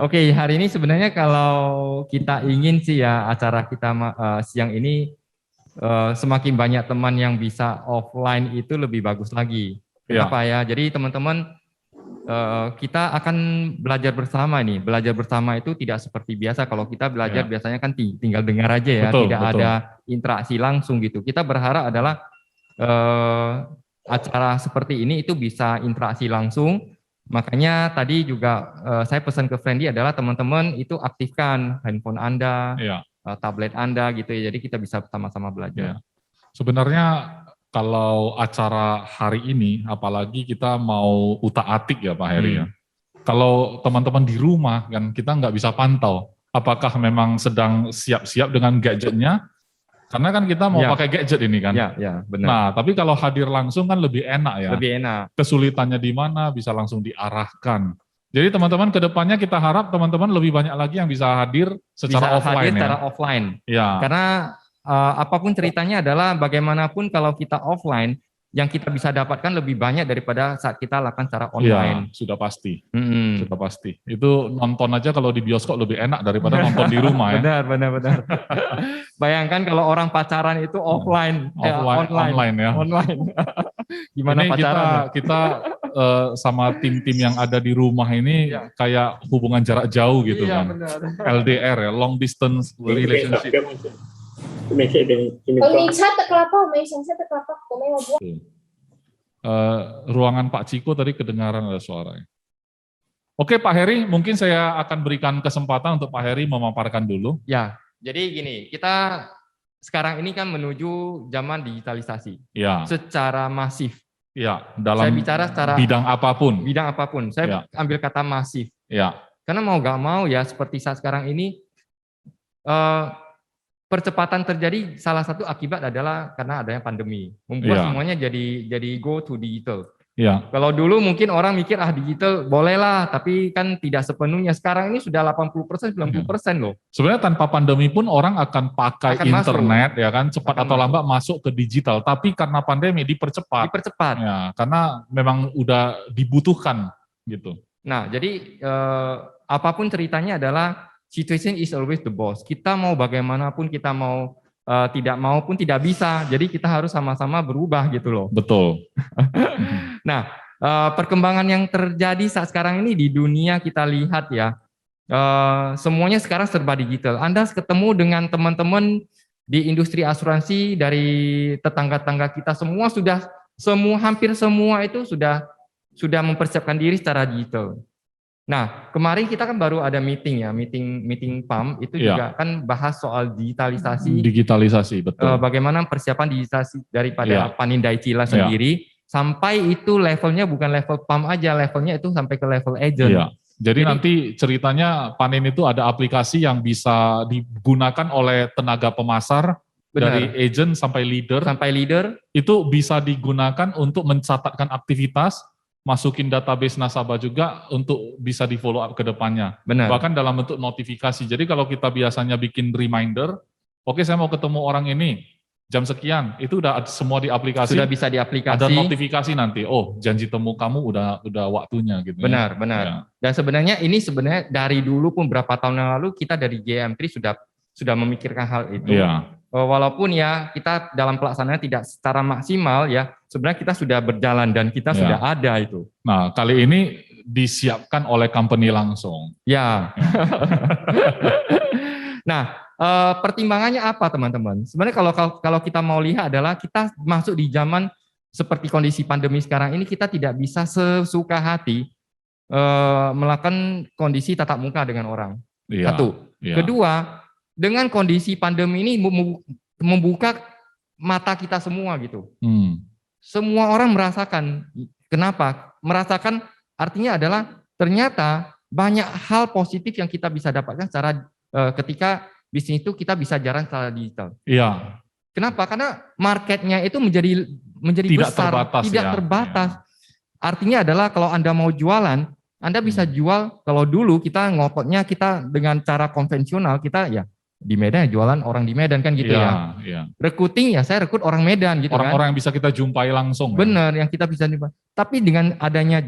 Oke, hari ini sebenarnya kalau kita ingin sih ya acara kita siang ini semakin banyak teman yang bisa offline itu lebih bagus lagi. Kenapa ya? Jadi teman-teman kita akan belajar bersama nih. Belajar bersama itu tidak seperti biasa. Kalau kita belajar biasanya kan tinggal dengar aja ya, Betul, tidak betul. ada interaksi langsung gitu. Kita berharap adalah acara seperti ini itu bisa interaksi langsung. Makanya tadi juga saya pesan ke Friendly adalah teman-teman itu aktifkan handphone Anda, tablet Anda gitu ya. Jadi kita bisa sama-sama belajar. Sebenarnya kalau acara hari ini, apalagi kita mau utak-atik ya Pak Heri ya. Kalau teman-teman di rumah kan kita nggak bisa pantau apakah memang sedang siap-siap dengan gadgetnya, karena kan kita mau pakai gadget ini kan. Benar. Nah, tapi kalau hadir langsung kan lebih enak ya. Lebih enak. Kesulitannya di mana bisa langsung diarahkan. Jadi teman-teman ke depannya kita harap teman-teman lebih banyak lagi yang bisa hadir secara offline secara offline. Ya. Karena apapun ceritanya adalah bagaimanapun kalau kita offline, yang kita bisa dapatkan lebih banyak daripada saat kita lakukan secara online. Ya, sudah pasti. Sudah pasti. Itu nonton aja kalau di bioskop lebih enak daripada nonton di rumah ya. Benar. Bayangkan kalau orang pacaran itu online ya. Online. Gimana ini pacaran? Kita sama tim-tim yang ada di rumah ini kayak hubungan jarak jauh gitu kan. Benar. LDR ya, long distance relationship. Ruangan Pak Ciko tadi kedengaran ada suaranya. Oke Pak Heri, mungkin saya akan berikan kesempatan untuk Pak Heri memaparkan dulu. Ya, jadi gini, kita sekarang ini kan menuju zaman digitalisasi secara masif. Ya, dalam saya bicara secara bidang apapun. Bidang apapun, saya ambil kata masif. Ya. Karena mau gak mau ya seperti saat sekarang ini, percepatan terjadi salah satu akibat adalah karena adanya pandemi. Membuat semuanya jadi go to digital. Kalau dulu mungkin orang mikir digital bolehlah, tapi kan tidak sepenuhnya. Sekarang ini sudah 80%, 90% loh. Sebenarnya tanpa pandemi pun orang akan pakai internet ya kan, cepat atau lambat masuk ke digital. Tapi karena pandemi dipercepat. Ya, karena memang udah dibutuhkan gitu. Nah, jadi apapun ceritanya adalah situation is always the boss. Kita mau bagaimanapun, kita mau tidak mau pun tidak bisa. Jadi kita harus sama-sama berubah gitu loh. Betul. Nah, perkembangan yang terjadi saat sekarang ini di dunia kita lihat ya, semuanya sekarang serba digital. Anda ketemu dengan teman-teman di industri asuransi dari tetangga-tetangga kita hampir semua itu sudah mempersiapkan diri secara digital. Nah, kemarin kita kan baru ada meeting PAM itu juga kan bahas soal digitalisasi. Digitalisasi, betul. Bagaimana persiapan digitalisasi daripada Panindai Cila sendiri, sampai itu levelnya bukan level PAM aja, levelnya itu sampai ke level agent. Jadi nanti ceritanya Panin itu ada aplikasi yang bisa digunakan oleh tenaga pemasar, dari agent sampai leader. Itu bisa digunakan untuk mencatatkan aktivitas, masukin database nasabah juga untuk bisa di follow up ke depannya. Bahkan dalam bentuk notifikasi. Jadi kalau kita biasanya bikin reminder, oke saya mau ketemu orang ini, jam sekian, itu udah semua di aplikasi. Sudah bisa di aplikasi. Ada notifikasi nanti, oh janji temu kamu udah waktunya gitu. Benar. Dan sebenarnya ini dari dulu pun berapa tahun yang lalu kita dari GM3 sudah memikirkan hal itu. Walaupun ya kita dalam pelaksanaan tidak secara maksimal ya, sebenarnya kita sudah berjalan dan kita sudah ada itu. Nah, kali ini disiapkan oleh company langsung. Nah, pertimbangannya apa teman-teman? Sebenarnya kalau kita mau lihat adalah kita masuk di zaman seperti kondisi pandemi sekarang ini, kita tidak bisa sesuka hati melakukan kondisi tatap muka dengan orang. Satu. Kedua, dengan kondisi pandemi ini membuka mata kita semua gitu. Semua orang merasakan. Kenapa? Merasakan artinya adalah ternyata banyak hal positif yang kita bisa dapatkan secara ketika bisnis itu kita bisa jalan secara digital. Kenapa? Karena marketnya itu menjadi tidak besar, tidak terbatas. Artinya adalah kalau Anda mau jualan, Anda bisa jual. Kalau dulu kita ngototnya kita dengan cara konvensional, kita ya di Medan jualan orang di Medan kan gitu ya. Recruiting ya saya rekrut orang Medan gitu kan. Orang-orang yang bisa kita jumpai langsung. Benar, yang kita bisa jumpai. Tapi dengan adanya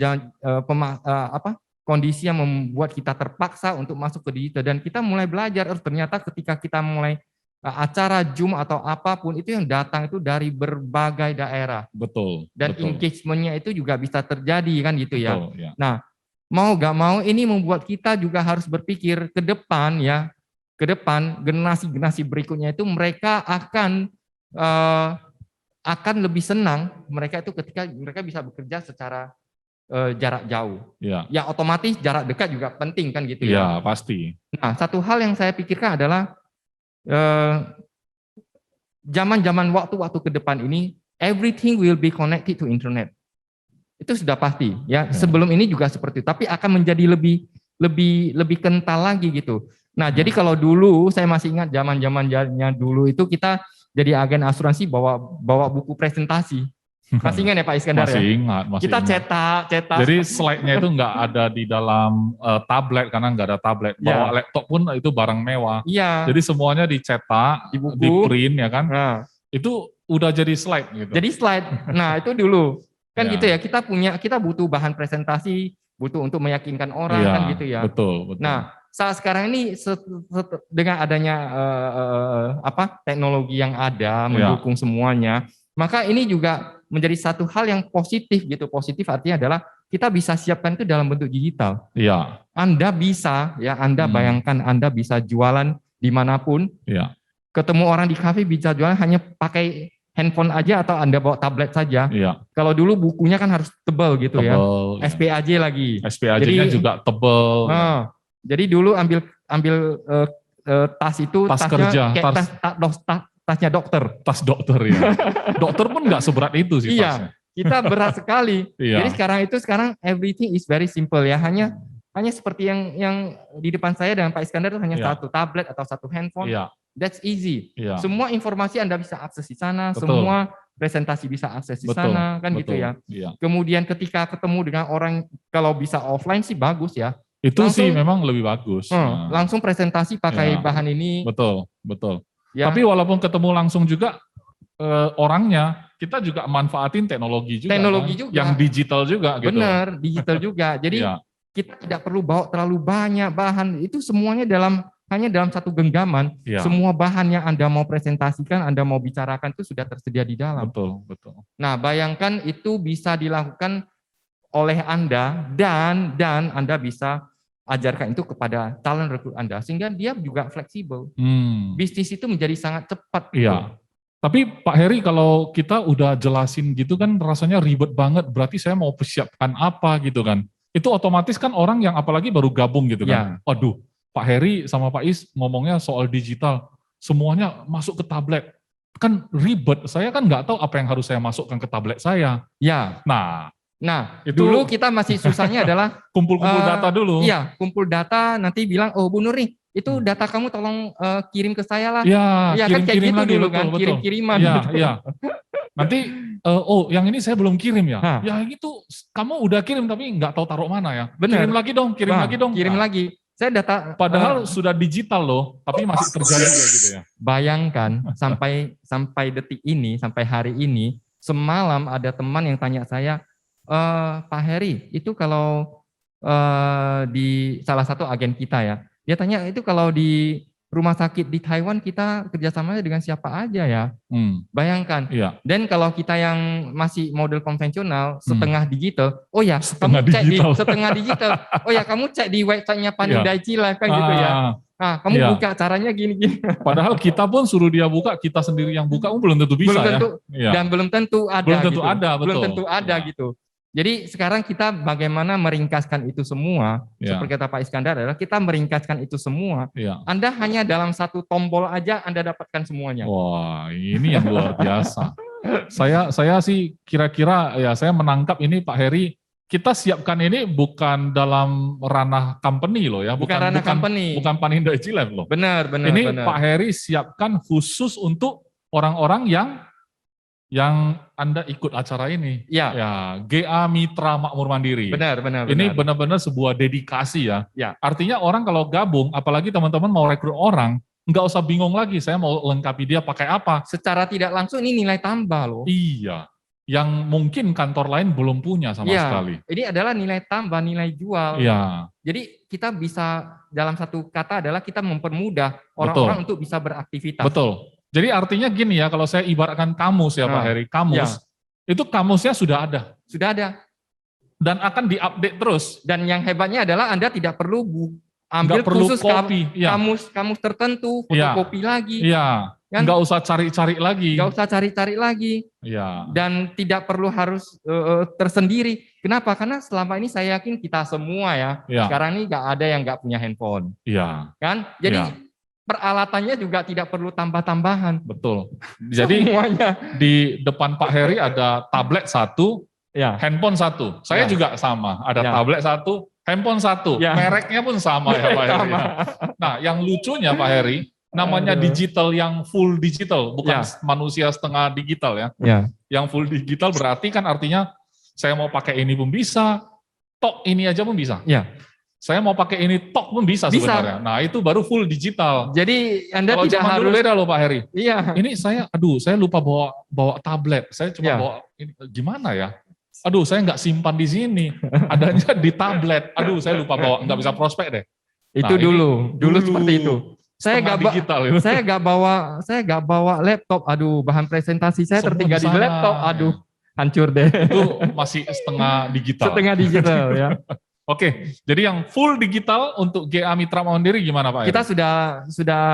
kondisi yang membuat kita terpaksa untuk masuk ke digital dan kita mulai belajar. Ternyata ketika kita mulai acara Zoom atau apapun itu yang datang itu dari berbagai daerah. Betul. Dan engagement-nya itu juga bisa terjadi kan gitu ya. Betul, ya. Nah, mau gak mau ini membuat kita juga harus berpikir ke depan ya. Ke depan generasi-generasi berikutnya itu mereka akan lebih senang mereka itu ketika mereka bisa bekerja secara jarak jauh. Ya otomatis jarak dekat juga penting kan gitu ya. Ya pasti. Nah, satu hal yang saya pikirkan adalah zaman-zaman waktu-waktu ke depan ini everything will be connected to internet. Itu sudah pasti ya. Sebelum ini juga seperti itu, tapi akan menjadi lebih kental lagi gitu. Nah, jadi kalau dulu saya masih ingat zaman-zamannya dulu itu kita jadi agen asuransi bawa buku presentasi. Masih ingat ya Pak Iskandar masih ya? Ingat. Kita cetak. Jadi slide-nya itu nggak ada di dalam tablet karena nggak ada tablet. Bawa laptop pun itu barang mewah. Iya. Jadi semuanya dicetak, di print ya kan. Nah. Itu udah jadi slide gitu. Jadi slide. Nah, itu dulu. Kan gitu ya, kita butuh bahan presentasi, butuh untuk meyakinkan orang kan gitu ya. Betul. Nah, saat sekarang ini dengan adanya teknologi yang ada mendukung semuanya, maka ini juga menjadi satu hal yang positif gitu. Positif artinya adalah kita bisa siapkan itu dalam bentuk digital. Iya. Anda bisa ya, Anda bayangkan Anda bisa jualan dimanapun. Iya. Ketemu orang di kafe bisa jualan hanya pakai handphone aja atau Anda bawa tablet saja. Iya. Kalau dulu bukunya kan harus tebal gitu ya. SPAJ lagi. SPAJ-nya juga tebal. Jadi dulu ambil tas itu tas tasnya kerja, kayak tasnya dokter. Tas dokter ya. Dokter pun nggak seberat itu sih tasnya. Kita berat sekali. Iya. Jadi sekarang everything is very simple ya. Hanya seperti yang di depan saya dengan Pak Iskandar itu hanya satu tablet atau satu handphone. Iya. That's easy. Iya. Semua informasi Anda bisa akses di sana, Betul. semua presentasi bisa akses di sana, kan gitu ya. Iya. Kemudian ketika ketemu dengan orang, kalau bisa offline sih bagus ya. Itu sih memang lebih bagus. Langsung presentasi pakai bahan ini. Betul. Ya. Tapi walaupun ketemu langsung juga orangnya, kita juga manfaatin teknologi juga. Juga. Yang digital juga gitu. Benar, digital juga. Jadi kita tidak perlu bawa terlalu banyak bahan. Itu semuanya hanya dalam satu genggaman. Semua bahan yang Anda mau presentasikan, Anda mau bicarakan itu sudah tersedia di dalam. Betul. Nah, bayangkan itu bisa dilakukan oleh Anda dan Anda bisa ajarkan itu kepada talent recruit Anda sehingga dia juga fleksibel. Bisnis itu menjadi sangat cepat. Iya. Tapi Pak Heri, kalau kita udah jelasin gitu kan rasanya ribet banget. Berarti saya mau persiapkan apa gitu kan? Itu otomatis kan orang yang apalagi baru gabung gitu kan. Waduh, Pak Heri sama Pak Is ngomongnya soal digital, semuanya masuk ke tablet. Kan ribet, saya kan nggak tahu apa yang harus saya masukkan ke tablet saya. Ya. Nah, itu dulu kita masih susahnya adalah kumpul-kumpul data dulu. Iya, kumpul data, nanti bilang, oh Bu Nur nih, itu data kamu tolong kirim ke saya lah. Iya, kan kayak gitu lagi, dulu betul, kan, kirim-kiriman. Iya. Nanti, yang ini saya belum kirim ya. Ya itu kamu udah kirim tapi nggak tahu taruh mana ya. Bener. Kirim lagi dong. Kirim lagi. Saya data. Padahal sudah digital loh, tapi masih terjadi gitu ya. Bayangkan sampai detik ini, sampai hari ini, semalam ada teman yang tanya saya, Pak Heri, itu kalau di salah satu agen kita ya, dia tanya itu kalau di rumah sakit di Taiwan kita kerjasamanya dengan siapa aja ya? Bayangkan. Iya. Dan kalau kita yang masih model konvensional, setengah digital, oh ya, setengah kamu cek digital. setengah digital. Oh ya, kamu cek di websitenya Panindaichi lah kan gitu ya. Nah, kamu buka caranya gini-gini. Padahal kita pun suruh dia buka, kita sendiri yang buka belum tentu bisa dan belum tentu ada. Belum tentu ada, betul. Belum tentu ada gitu. Jadi sekarang kita bagaimana meringkaskan itu semua, seperti kata Pak Iskandar adalah kita meringkaskan itu semua. Anda hanya dalam satu tombol aja Anda dapatkan semuanya. Wah, ini yang luar biasa. Saya sih kira-kira ya saya menangkap ini Pak Heri, kita siapkan ini bukan dalam ranah company loh ya, bukan ranah company. Bukan Panindaichi Life loh. Benar. Ini Pak Heri siapkan khusus untuk orang-orang yang Anda ikut acara ini. Ya, GA Mitra Makmur Mandiri. Benar. Ini benar-benar sebuah dedikasi ya. Artinya orang kalau gabung, apalagi teman-teman mau rekrut orang, nggak usah bingung lagi, saya mau lengkapi dia pakai apa. Secara tidak langsung ini nilai tambah loh. Iya. yang mungkin kantor lain belum punya sama sekali. Ini adalah nilai tambah, nilai jual. Iya. Jadi kita bisa, dalam satu kata adalah kita mempermudah orang-orang untuk bisa beraktivitas. Betul. Jadi artinya gini ya, kalau saya ibaratkan kamus ya Pak Heri, kamus, itu kamusnya sudah ada. Sudah ada. Dan akan diupdate terus. Dan yang hebatnya adalah Anda tidak perlu ambil khusus kamus tertentu, fotokopi lagi. Iya. Kan? Nggak usah cari-cari lagi. Nggak usah cari-cari lagi. Iya. Dan tidak perlu harus tersendiri. Kenapa? Karena selama ini saya yakin kita semua sekarang ini nggak ada yang nggak punya handphone. Iya. Kan? Jadi peralatannya juga tidak perlu tambah-tambahan. Betul. Jadi semuanya. Di depan Pak Heri ada tablet 1, handphone 1. Saya juga sama. Ada tablet 1, handphone 1. Mereknya pun sama ya Pak Heri. Nah, yang lucunya Pak Heri, namanya digital yang full digital, bukan manusia setengah digital ya. Yang full digital berarti kan artinya saya mau pakai ini pun bisa, tok ini aja pun bisa. Saya mau pakai ini tok pun bisa sebenarnya. Nah itu baru full digital. Jadi Anda kalau tidak harus beda loh Pak Heri. Iya. Ini saya lupa bawa tablet. Saya cuma bawa ini, gimana ya? Aduh saya nggak simpan di sini. Adanya di tablet. Aduh saya lupa bawa, nggak bisa prospek deh. Itu dulu seperti itu. Saya nggak bawa laptop. Aduh, bahan presentasi saya tertinggal di laptop. Aduh, hancur deh. Itu masih setengah digital. Setengah digital ya. Oke, jadi yang full digital untuk GA Mitra Mandiri gimana Pak? Kita sudah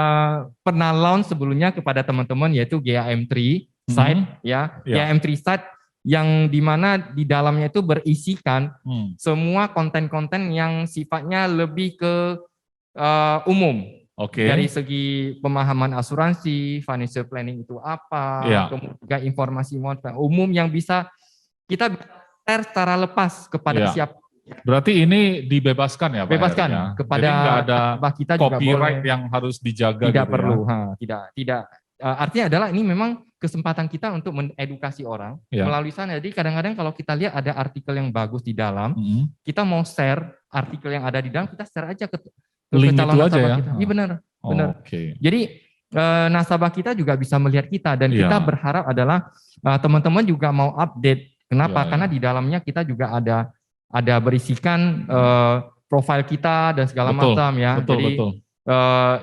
pernah launch sebelumnya kepada teman-teman yaitu GA M3 site GA M3 site yang dimana di dalamnya itu berisikan semua konten-konten yang sifatnya lebih ke umum. Dari segi pemahaman asuransi, financial planning itu apa, kemudian juga informasi umum yang bisa kita share secara lepas kepada siapa. Berarti ini dibebaskan ya Pak? Bebaskan ya? kepada jadi nggak ada kita copyright juga yang harus dijaga. Tidak gitu perlu, ya? tidak. Artinya adalah ini memang kesempatan kita untuk mengedukasi orang melalui sana. Jadi kadang-kadang kalau kita lihat ada artikel yang bagus di dalam, kita mau share artikel yang ada di dalam, kita share aja ke link calon itu nasabah aja ya? kita. Iya benar. Jadi nasabah kita juga bisa melihat kita dan kita berharap adalah teman-teman juga mau update. Kenapa? Karena di dalamnya kita juga ada berisikan profil kita dan segala macam ya. Jadi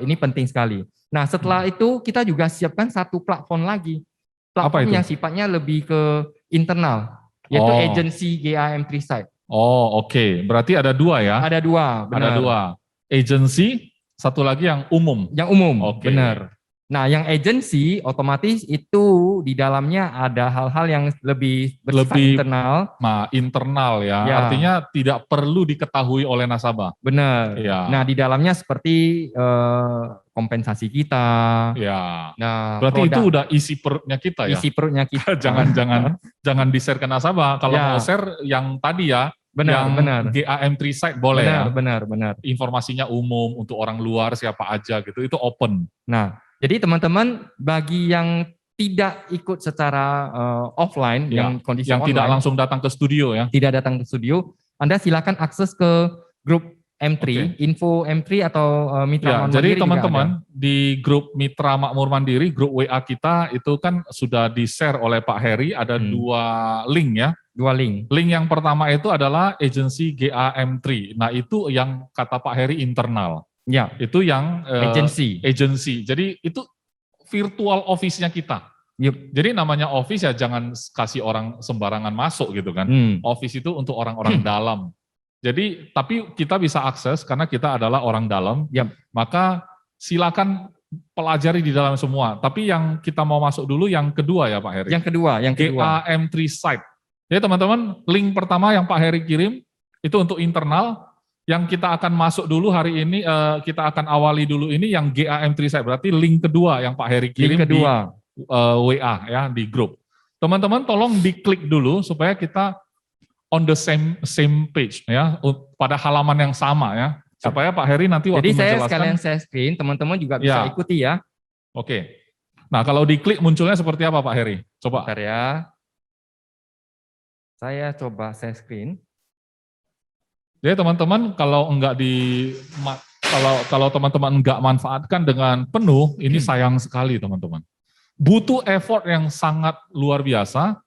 ini penting sekali. Nah setelah itu kita juga siapkan satu platform lagi. Platform yang sifatnya lebih ke internal, yaitu agency GA M3 site. Berarti ada 2 ya? Ada 2, benar. Ada 2. Agency, satu lagi yang umum. Yang umum, benar. Nah, yang agency otomatis itu di dalamnya ada hal-hal yang lebih bersifat internal. Internal ya. Artinya tidak perlu diketahui oleh nasabah. Benar. Nah, di dalamnya seperti kompensasi kita. Nah, berarti itu udah isi perutnya kita ya. Isi perutnya kita. jangan di-share ke nasabah. Kalau mau share yang tadi ya. Benar. GA M3 site boleh benar. Informasinya umum untuk orang luar siapa aja gitu. Itu open. Nah, jadi teman-teman bagi yang tidak ikut secara offline, yang kondisi yang online, tidak langsung datang ke studio ya. Tidak datang ke studio, Anda silakan akses ke grup M3, info M3 atau Mitra Makmur Mandiri. Jadi teman-teman di grup Mitra Makmur Mandiri, grup WA kita itu kan sudah di-share oleh Pak Heri, ada 2 link ya. 2 link. Link yang pertama itu adalah agency GA M3. Nah itu yang kata Pak Heri internal. Itu yang agency. Jadi itu virtual office-nya kita. Jadi namanya office ya jangan kasih orang sembarangan masuk gitu kan. Office itu untuk orang-orang dalam. Jadi tapi kita bisa akses karena kita adalah orang dalam. Maka silakan pelajari di dalam semua. Tapi yang kita mau masuk dulu yang kedua ya Pak Heri. Yang kedua. GA M3 site. Jadi teman-teman link pertama yang Pak Heri kirim itu untuk internal. Yang kita akan masuk dulu hari ini, kita akan awali dulu ini yang GA M3 site. Berarti link kedua yang Pak Heri kirim di WA ya, di grup. Teman-teman tolong diklik dulu supaya kita on the same page ya, pada halaman yang sama ya. Supaya Pak Heri nanti waktu menjelaskan. Jadi sekalian saya screen, teman-teman juga bisa ikuti ya. Nah kalau diklik munculnya seperti apa Pak Heri? Coba. Bentar ya. Saya coba saya screen. Jadi teman-teman kalau teman-teman enggak manfaatkan dengan penuh, ini sayang sekali teman-teman. Butuh effort yang sangat luar biasa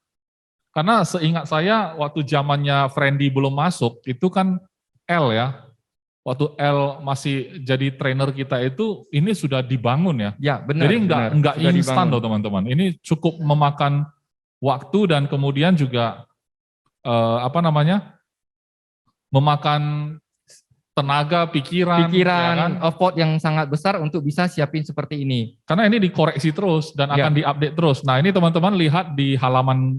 Karena seingat saya waktu zamannya Friendly belum masuk, itu kan L ya. Waktu L masih jadi trainer kita itu, ini sudah dibangun ya. Ya, benar. Jadi enggak sudah instan dibangun. loh teman-teman. Ini cukup memakan waktu dan kemudian juga memakan tenaga, pikiran, ya kan? effort yang sangat besar untuk bisa siapin seperti ini. Karena ini dikoreksi terus dan akan diupdate terus. Nah ini teman-teman lihat di halaman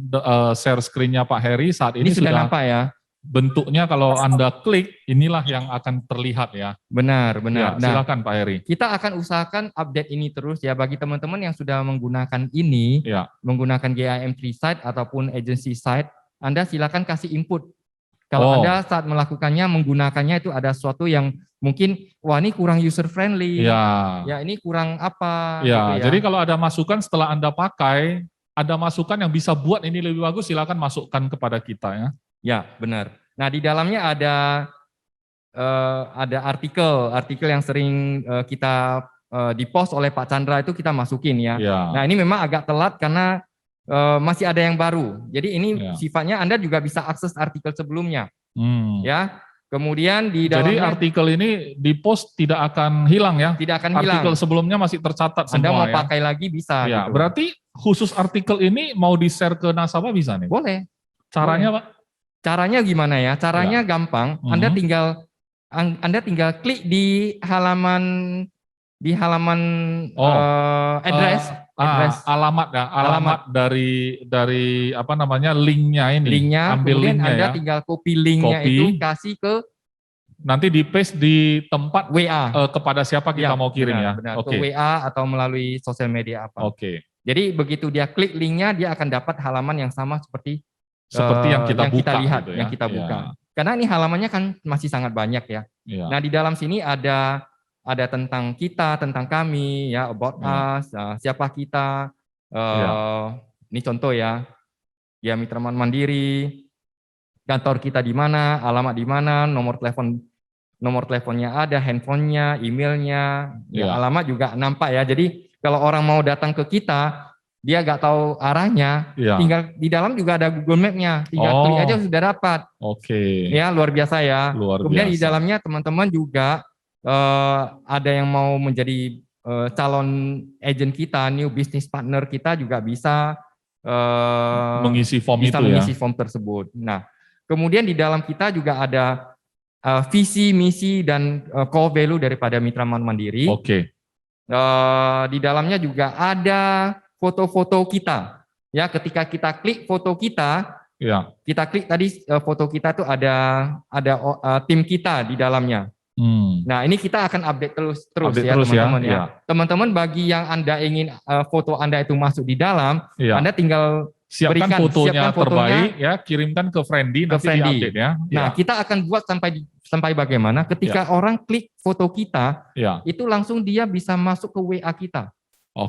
share screen-nya Pak Heri saat ini sudah nampak ya. Bentuknya kalau Anda klik, inilah yang akan terlihat ya. Benar. Ya, silakan Pak Heri. Kita akan usahakan update ini terus ya bagi teman-teman yang sudah menggunakan ini, menggunakan GIM3 site ataupun agency site, Anda silakan kasih input. Kalau Anda saat melakukannya, menggunakannya itu ada sesuatu yang mungkin, wah ini kurang user friendly, ya ini kurang apa. Ya, gitu ya. jadi kalau ada masukan setelah Anda pakai, ada masukan yang bisa buat ini lebih bagus, silakan masukkan kepada kita ya. Ya, benar. Nah, di dalamnya ada artikel yang sering kita di-post oleh Pak Chandra itu kita masukin ya. Nah, ini memang agak telat karena masih ada yang baru. Jadi ini sifatnya Anda juga bisa akses artikel sebelumnya. Ya. Kemudian di dalamnya, jadi artikel ini di-post tidak akan hilang ya? Tidak akan hilang. Artikel sebelumnya masih tercatat semua. Anda mau pakai lagi bisa. Ya, gitu. Berarti khusus artikel ini mau di-share ke nasabah bisa nih? Boleh. Caranya Pak? Caranya gimana ya? Caranya gampang. Anda tinggal klik di halaman address. Alamat ya, alamat dari apa namanya linknya ini. Linknya, ambil kemudian linknya Anda ya. tinggal copy linknya itu kasih ke nanti di paste di tempat WA kepada siapa kita mau kirim benar. Ke WA atau melalui sosial media apa. Jadi begitu dia klik linknya, dia akan dapat halaman yang sama seperti yang kita lihat, gitu ya? yang kita buka. Karena ini halamannya kan masih sangat banyak ya. Nah di dalam sini ada tentang kita, tentang kami, ya about us, siapa kita. Ini contoh ya, Mitra Mandiri, kantor kita di mana, alamat di mana, nomor teleponnya ada, handphonenya, emailnya, alamat juga nampak ya. Jadi kalau orang mau datang ke kita, dia nggak tahu arahnya, tinggal di dalam juga ada Google Map-nya, tinggal klik aja sudah dapat. Ya, luar biasa ya. Kemudian di dalamnya teman-teman juga ada yang mau menjadi calon agent kita, new business partner kita juga bisa mengisi form tersebut. Nah, kemudian di dalam kita juga ada visi, misi, dan core value daripada Mitra Mandiri. Di dalamnya juga ada foto-foto kita. Ya, ketika kita klik foto kita, kita klik tadi foto kita tuh ada tim kita di dalamnya. Nah, ini kita akan update terus ya teman-teman ya. Teman-teman bagi yang Anda ingin foto Anda itu masuk di dalam, Anda tinggal siapkan fotonya terbaik ya, kirimkan ke Friendly nanti diupdate ya. Nah, kita akan buat sampai bagaimana ketika orang klik foto kita, itu langsung dia bisa masuk ke WA kita.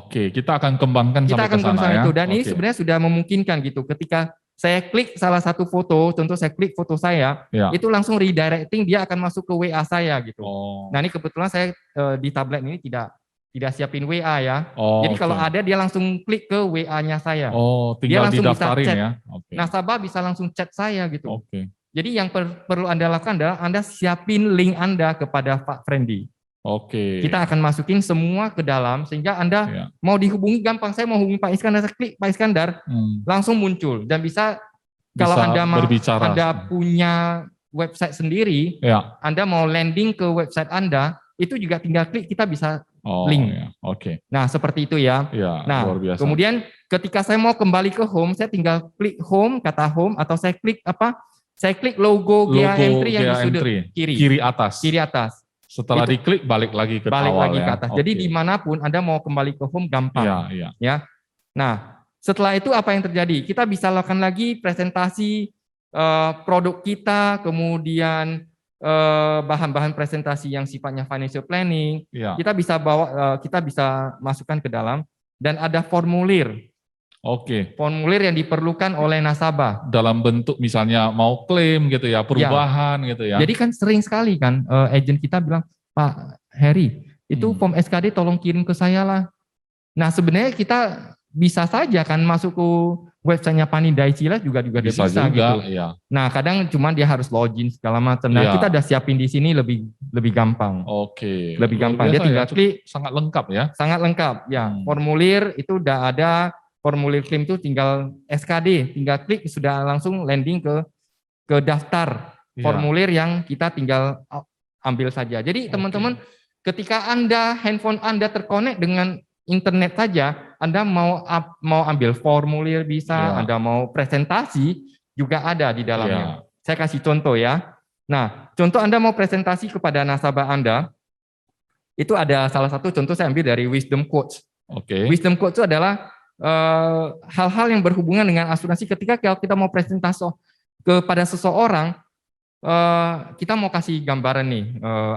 Kita akan kembangkan sampai ke sana ya. Dan ini sebenarnya sudah memungkinkan gitu. Ketika saya klik salah satu foto, contoh saya klik foto saya, itu langsung redirecting dia akan masuk ke WA saya gitu. Nah, ini kebetulan saya di tablet ini tidak siapin WA ya. Jadi kalau ada dia langsung klik ke WA-nya saya. Tinggal dia langsung didaftarin bisa chat. ya. Nasabah bisa langsung chat saya gitu. Jadi yang perlu Anda lakukan adalah Anda siapin link Anda kepada Pak Friendly. Kita akan masukin semua ke dalam sehingga Anda mau dihubungi gampang. Saya mau hubungi Pak Iskandar, saya klik Pak Iskandar, langsung muncul dan bisa kalau Anda punya website sendiri, Anda mau landing ke website Anda, itu juga tinggal klik kita bisa link. Nah, seperti itu ya. Nah, kemudian ketika saya mau kembali ke home, saya tinggal klik home, kata home, atau saya klik apa? Saya klik logo GIM3 yang di sudut kiri atas. Setelah diklik balik lagi ke atas. Jadi dimanapun Anda mau kembali ke home gampang. Ya. Nah, setelah itu apa yang terjadi? Kita bisa lakukan lagi presentasi produk kita, kemudian bahan-bahan presentasi yang sifatnya financial planning. Kita bisa kita bisa masukkan ke dalam dan ada formulir. Formulir yang diperlukan oleh nasabah. Dalam bentuk misalnya mau klaim gitu ya, perubahan gitu ya. Jadi kan sering sekali kan agent kita bilang, Pak Heri, itu form SKD tolong kirim ke saya lah. Nah sebenarnya kita bisa saja kan masuk ke websitenya Panindai Silas juga Bisa bisa juga, gitu. ya. Nah, kadang cuma dia harus login segala macam. Nah, Iya. kita udah siapin di sini lebih gampang. Oke. Lebih Luar gampang. Dia biasa tinggal ya, klik. sangat lengkap ya. Sangat lengkap, ya. Formulir itu udah ada, formulir klaim itu tinggal SKD, tinggal klik sudah langsung landing ke daftar formulir yang kita tinggal ambil saja. Jadi teman-teman, ketika handphone Anda terkonek dengan internet saja, Anda mau ambil formulir bisa, Anda mau presentasi juga ada di dalamnya. Saya kasih contoh ya. Nah, contoh Anda mau presentasi kepada nasabah Anda, itu ada salah satu contoh saya ambil dari Wisdom Coach. Wisdom Coach itu adalah hal-hal yang berhubungan dengan asuransi. Ketika kita mau presentasi kepada seseorang, kita mau kasih gambaran nih,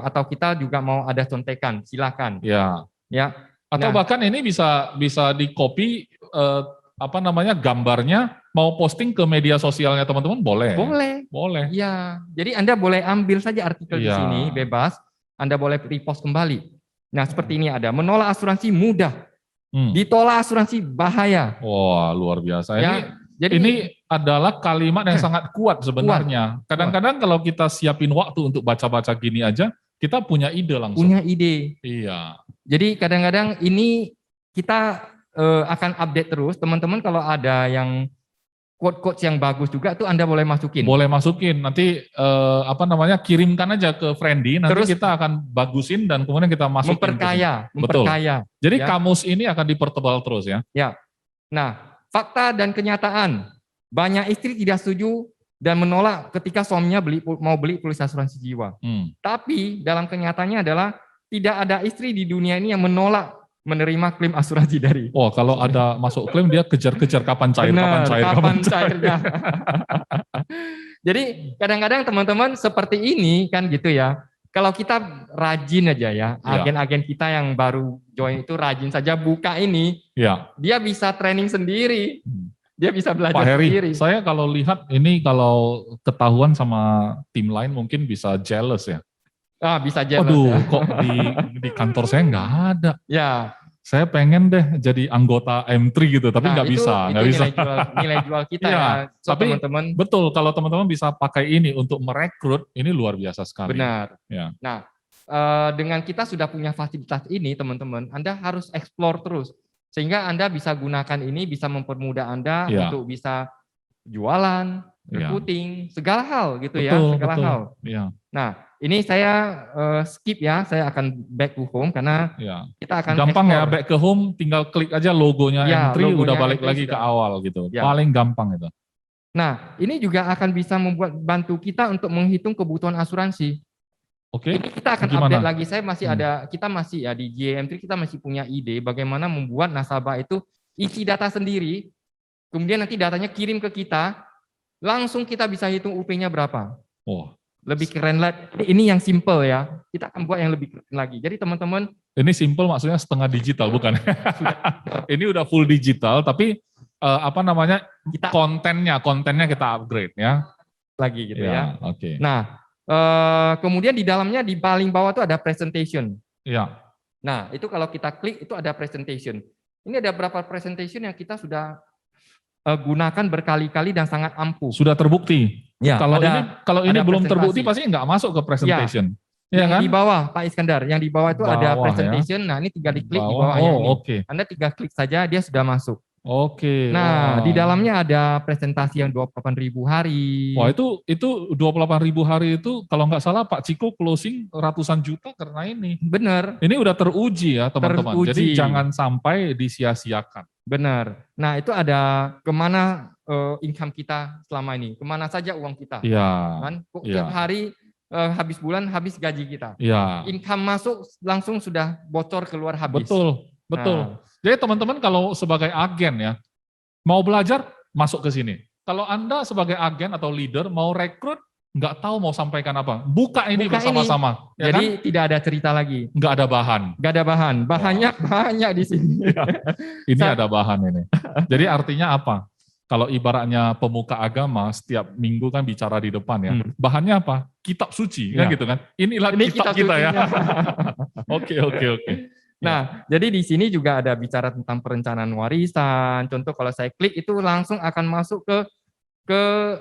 atau kita juga mau ada contekan, silakan. Ya. Atau bahkan ini bisa di copy gambarnya, mau posting ke media sosialnya teman-teman boleh. Boleh. Iya. Jadi Anda boleh ambil saja artikel di sini bebas. Anda boleh repost kembali. Nah, seperti ini ada menolak asuransi mudah. Ditolak asuransi bahaya. Wah, luar biasa. Ini adalah kalimat yang sangat kuat sebenarnya. Kadang-kadang kalau kita siapin waktu untuk baca-baca gini aja, kita punya ide langsung. Punya ide. Iya. Jadi kadang-kadang ini kita akan update terus. Teman-teman kalau ada yang quote-quote yang bagus juga tuh Anda boleh masukin. Boleh masukin. Nanti kirimkan aja ke Friendly. Nanti terus, kita akan bagusin dan kemudian kita masukin. Memperkaya. Betul. Jadi kamus ini akan dipertebal terus ya. Ya. Nah, fakta dan kenyataan. Banyak istri tidak setuju dan menolak ketika suaminya mau beli polis asuransi jiwa. Tapi dalam kenyataannya adalah tidak ada istri di dunia ini yang menolak menerima klaim asuransi dari. Oh, kalau ada masuk klaim dia kejar-kejar kapan cair. Cairnya. Jadi kadang-kadang teman-teman seperti ini kan gitu ya. Kalau kita rajin aja ya, agen-agen kita yang baru join itu rajin saja buka ini, dia bisa training sendiri. Dia bisa belajar Pak Heri, sendiri. Saya kalau lihat ini kalau ketahuan sama tim lain mungkin bisa jealous ya. Bisa jealous. Aduh, kok di kantor saya nggak ada. Ya. Saya pengen deh jadi anggota M3 gitu, tapi nggak bisa. Nilai jual kita ya. So, tapi teman-teman. Betul, kalau teman-teman bisa pakai ini untuk merekrut, ini luar biasa sekali. Benar. Ya. Nah, dengan kita sudah punya fasilitas ini, teman-teman, Anda harus explore terus. Sehingga Anda bisa gunakan ini, bisa mempermudah Anda untuk bisa jualan, recruiting, segala hal gitu ya, segala hal. Nah, ini saya skip ya, saya akan back to home karena kita akan gampang explore. Ya, back ke home, tinggal klik aja logonya M3, udah balik lagi ke awal gitu. Paling gampang itu. Nah, ini juga akan bisa bantu kita untuk menghitung kebutuhan asuransi. Ini kita akan update lagi. Saya masih kita masih ya di GM3 kita masih punya ide bagaimana membuat nasabah itu isi data sendiri, kemudian nanti datanya kirim ke kita, langsung kita bisa hitung UP-nya berapa. Lebih keren lagi. Ini yang simple ya. Kita akan buat yang lebih keren lagi. Jadi teman-teman. Ini simple maksudnya setengah digital bukan? Ini udah full digital, tapi kontennya kita upgrade ya. Lagi gitu ya. Oke. Nah. Kemudian di dalamnya di paling bawah itu ada presentation. Nah, itu kalau kita klik itu ada presentation. Ini ada berapa presentation yang kita sudah gunakan berkali-kali dan sangat ampuh. Sudah terbukti. Ya. Kalau ini belum terbukti pasti nggak masuk ke presentation. Yang di bawah Pak Iskandar, yang di bawah itu ada presentation. Nah, ini tinggal diklik di bawahnya ini. Anda tinggal klik saja dia sudah masuk. Nah, di dalamnya ada presentasi yang 28.000 hari. Wah, itu 28.000 hari itu kalau nggak salah Pak Ciko closing ratusan juta karena ini. Benar. Ini udah teruji ya teman-teman. Jadi jangan sampai disia-siakan. Benar. Nah, itu ada kemana income kita selama ini, kemana saja uang kita. Kan? Tiap hari habis bulan habis gaji kita. Income masuk langsung sudah bocor keluar habis. Betul. Jadi teman-teman kalau sebagai agen ya, mau belajar, masuk ke sini. Kalau Anda sebagai agen atau leader mau rekrut, nggak tahu mau sampaikan apa, buka ini bersama-sama. Ya jadi kan? Tidak ada cerita lagi. Nggak ada bahan. Bahannya banyak di sini. Ini ada bahan ini. Jadi artinya apa? Kalau ibaratnya pemuka agama setiap minggu kan bicara di depan ya. Bahannya apa? Kitab suci kan gitu kan. Inilah kitab kita ya. Oke. Nah, jadi di sini juga ada bicara tentang perencanaan warisan. Contoh kalau saya klik itu langsung akan masuk ke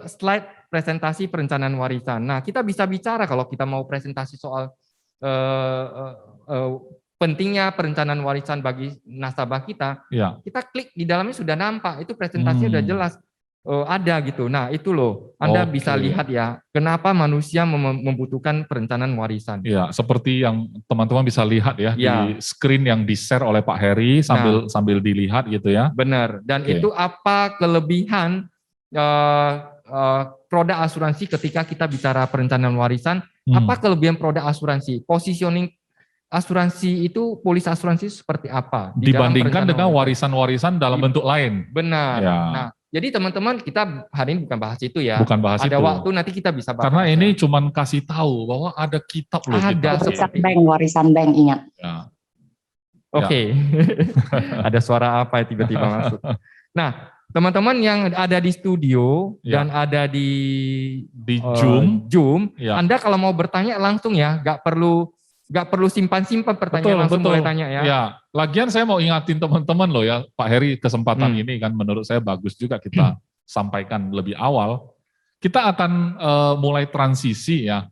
slide presentasi perencanaan warisan. Nah, kita bisa bicara kalau kita mau presentasi soal pentingnya perencanaan warisan bagi nasabah kita. Kita klik di dalamnya sudah nampak, itu presentasinya sudah jelas ada gitu. Nah, itu loh, Anda bisa lihat ya, kenapa manusia membutuhkan perencanaan warisan. Ya, seperti yang teman-teman bisa lihat ya, di screen yang di-share oleh Pak Heri sambil dilihat gitu ya. Benar, dan itu apa kelebihan produk asuransi ketika kita bicara perencanaan warisan, apa kelebihan produk asuransi? Positioning asuransi itu, polis asuransi seperti apa? Dibandingkan dengan warisan-warisan dalam bentuk lain. Benar. Ya. Nah, jadi teman-teman kita hari ini bukan bahas itu ya. Bukan bahas ada itu. Ada waktu nanti kita bisa bahas. Karena ini cuman kasih tahu bahwa ada kitab loh. Ada warisan bank ingat. Ya. Oke. Ada suara apa ya tiba-tiba masuk. Nah, teman-teman yang ada di studio dan ada di Zoom, Anda kalau mau bertanya langsung ya, nggak perlu simpan-simpan pertanyaan, langsung boleh tanya ya. Ya, lagian saya mau ingatin teman-teman loh ya, Pak Heri, kesempatan ini kan menurut saya bagus juga kita sampaikan lebih awal. Kita akan mulai transisi ya.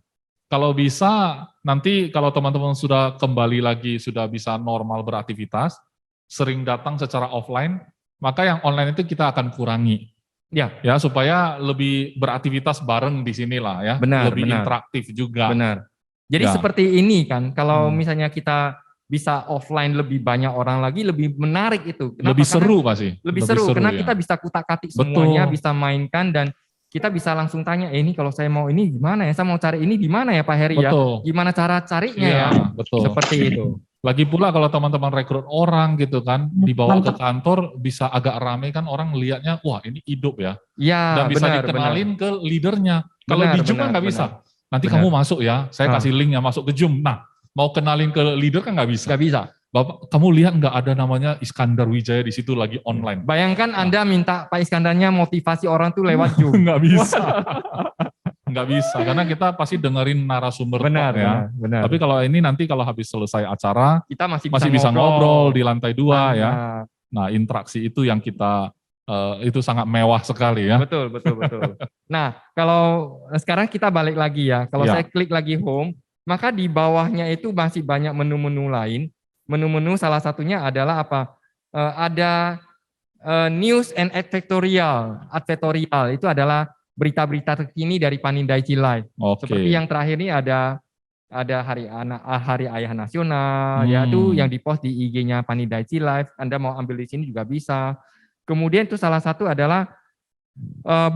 Kalau bisa nanti kalau teman-teman sudah kembali lagi, sudah bisa normal beraktivitas, sering datang secara offline, maka yang online itu kita akan kurangi. Ya, supaya lebih beraktivitas bareng di sinilah ya. Lebih interaktif juga. Benar. Jadi seperti ini kan, kalau misalnya kita bisa offline lebih banyak orang lagi, lebih menarik itu. Kenapa? Lebih seru pasti. Lebih seru, karena kita bisa kutak-katik semuanya, bisa mainkan, dan kita bisa langsung tanya, ini kalau saya mau ini gimana ya, saya mau cari ini di mana ya Pak Heri ya, gimana cara carinya ya, seperti itu. Lagi pula kalau teman-teman rekrut orang gitu kan, dibawa ke kantor bisa agak rame kan, orang lihatnya, wah ini hidup ya. Dan bisa dikenalin ke leadernya. Kalau di Zoom kan nggak bisa. Nanti kamu masuk ya, saya kasih linknya masuk ke Zoom. Nah, mau kenalin ke leader kan nggak bisa. Nggak bisa. Bapak, kamu lihat nggak ada namanya Iskandar Wijaya di situ lagi online. Bayangkan Anda minta Pak Iskandarnya motivasi orang tuh lewat Zoom. Nggak bisa. Nggak bisa, karena kita pasti dengerin narasumber ya. Benar. Tapi kalau ini nanti kalau habis selesai acara, kita masih bisa ngobrol di lantai 2 ya. Nah, interaksi itu yang kita itu sangat mewah sekali ya. Betul. Nah, kalau sekarang kita balik lagi ya. Kalau saya klik lagi home, maka di bawahnya itu masih banyak menu-menu lain. Menu-menu salah satunya adalah apa? Ada news and advertorial. Advertorial itu adalah berita-berita terkini dari Panindaichi Live. Seperti yang terakhir ini ada Hari Ayah Nasional, ya itu yang dipost di IG-nya Panindaichi Live. Anda mau ambil di sini juga bisa. Kemudian itu salah satu adalah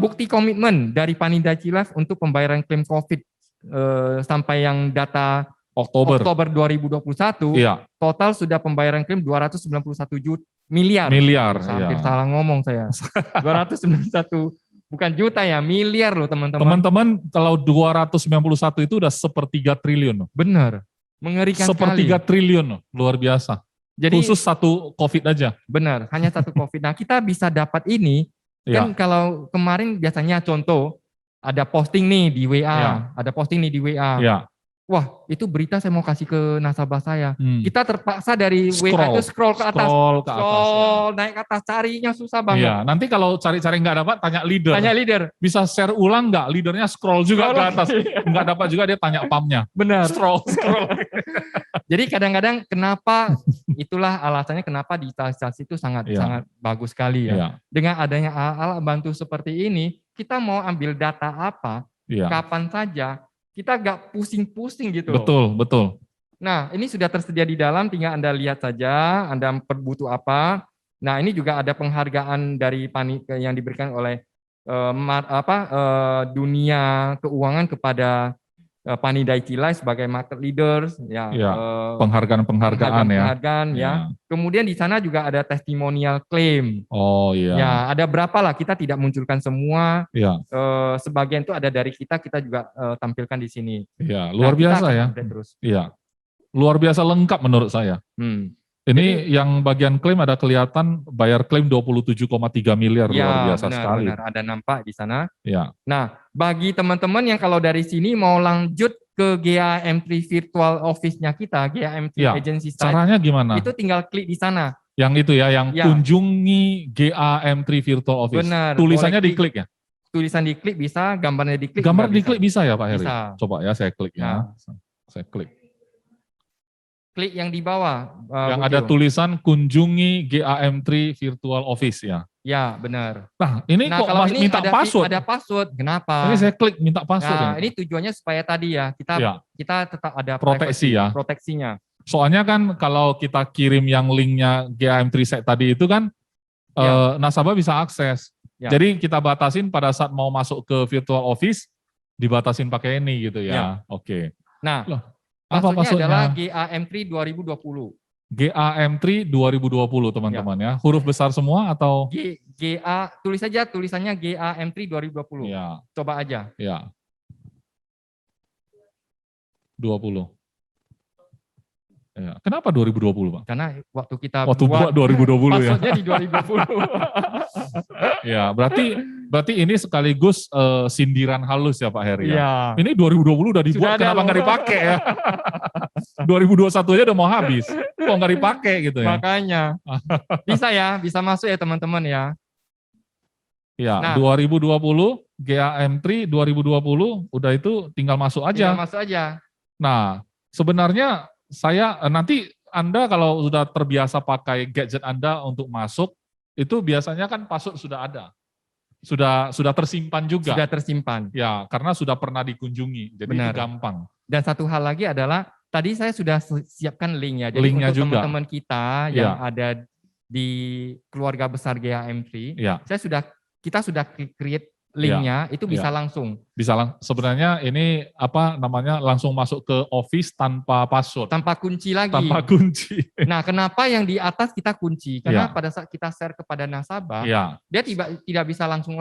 bukti komitmen dari Panindaichi Live untuk pembayaran klaim COVID sampai yang data Oktober 2021, total sudah pembayaran klaim 291 miliar. Hampir salah ngomong saya. 291 bukan juta ya, miliar loh teman-teman. Teman-teman, kalau 291 itu udah 1/3 triliun. Benar, mengerikan sekali. 1/3 triliun, luar biasa. Jadi khusus satu COVID aja. Benar, hanya satu COVID. Nah, kita bisa dapat ini, kan kalau kemarin biasanya contoh, ada posting nih di WA, Wah, itu berita saya mau kasih ke nasabah saya. Kita terpaksa dari WA itu scroll ke atas. Naik ke atas, carinya susah banget. Iya, nanti kalau cari-cari nggak dapat, tanya leader. Bisa share ulang nggak? Leadernya scroll juga ke atas. Nggak dapat juga, dia tanya pamnya. Benar. Scroll. Jadi kadang-kadang kenapa, itulah alasannya kenapa digitalisasi itu sangat bagus sekali ya. Dengan adanya alat bantu seperti ini, kita mau ambil data apa, kapan saja, kita gak pusing-pusing gitu. Betul. Nah, ini sudah tersedia di dalam, tinggal Anda lihat saja, Anda butuh apa. Nah, ini juga ada penghargaan dari yang diberikan oleh dunia keuangan kepada Panindaichi Live sebagai market leaders, penghargaan ya. Kemudian di sana juga ada testimonial claim. Ya, ada berapa lah, kita tidak munculkan semua. Sebagian itu ada dari kita juga tampilkan di sini. Iya, luar biasa ya. Iya, luar biasa lengkap menurut saya. Ini yang bagian klaim ada kelihatan bayar klaim 27,3 miliar, luar biasa sekali. Benar, ada nampak di sana. Ya. Nah, bagi teman-teman yang kalau dari sini mau lanjut ke GAM3 virtual office-nya kita, GAM3 Ya, agency site. caranya gimana? Itu tinggal klik di sana. Yang itu ya, yang kunjungi GAM3 virtual office. Benar. Tulisannya diklik ya? Tulisan diklik bisa, gambarnya diklik Gambar juga diklik bisa ya Pak Heri? Bisa. Coba ya saya klik ya. Nah. Saya klik. Klik yang di bawah. Yang ada tulisan kunjungi GAM3 virtual office ya? Ya, benar. Nah, ini kok kalau ini minta password? Ada password. Kenapa? Ini saya klik minta password. Nah, ini tujuannya supaya tadi ya, kita tetap ada proteksi ya. Proteksinya. Soalnya kan kalau kita kirim yang linknya GAM3 site tadi itu kan nasabah bisa akses. Ya. Jadi kita batasin pada saat mau masuk ke virtual office, dibatasin pakai ini gitu ya. Oke. Nah, loh, apa passwordnya? Adalah GAM3 2020. GAM3 2020 teman-teman ya. Huruf besar semua atau? Tulis saja tulisannya GAM3 2020. Ya. Coba aja. Ya. 20. Ya. Kenapa 2020 Pak? Karena waktu kita buat 2020 ya. Passwordnya di 2020. Ya, berarti ini sekaligus sindiran halus ya Pak Heri ya. Ini 2020 udah dibuat, kenapa nggak dipakai ya? 2021 aja udah mau habis, kok nggak dipakai gitu ya? Makanya, bisa masuk ya teman-teman ya. Ya, nah, 2020, GAM3 2020, udah itu tinggal masuk aja. Tinggal masuk aja. Nah, sebenarnya saya nanti Anda kalau sudah terbiasa pakai gadget Anda untuk masuk, itu biasanya kan password sudah ada. Sudah tersimpan juga. Sudah tersimpan. Ya, karena sudah pernah dikunjungi. Jadi Benar. gampang. Dan satu hal lagi adalah tadi saya sudah siapkan linknya. Jadi linknya untuk juga. teman-teman kita yang ada di keluarga besar GAM3, kita sudah create linknya, itu bisa langsung. Sebenarnya ini langsung masuk ke office tanpa password. Tanpa kunci lagi. Tanpa kunci. Nah, kenapa yang di atas kita kunci? Karena pada saat kita share kepada nasabah, dia tidak bisa langsung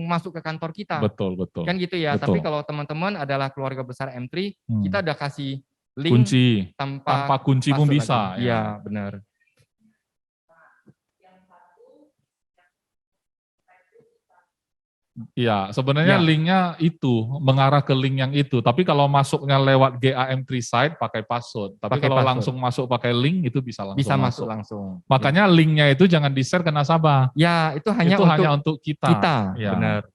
masuk ke kantor kita. Betul. Kan gitu ya. Betul. Tapi kalau teman-teman adalah keluarga besar M3, kita udah kasih link kunci. Tanpa kunci pun bisa. Iya, benar. Iya, sebenarnya linknya itu mengarah ke link yang itu. Tapi kalau masuknya lewat GAM3 site pakai password. Tapi kalau langsung masuk pakai link itu bisa langsung. Bisa masuk langsung. Makanya linknya itu jangan di-share ke nasabah. Ya, itu hanya untuk kita. Ya. Benar.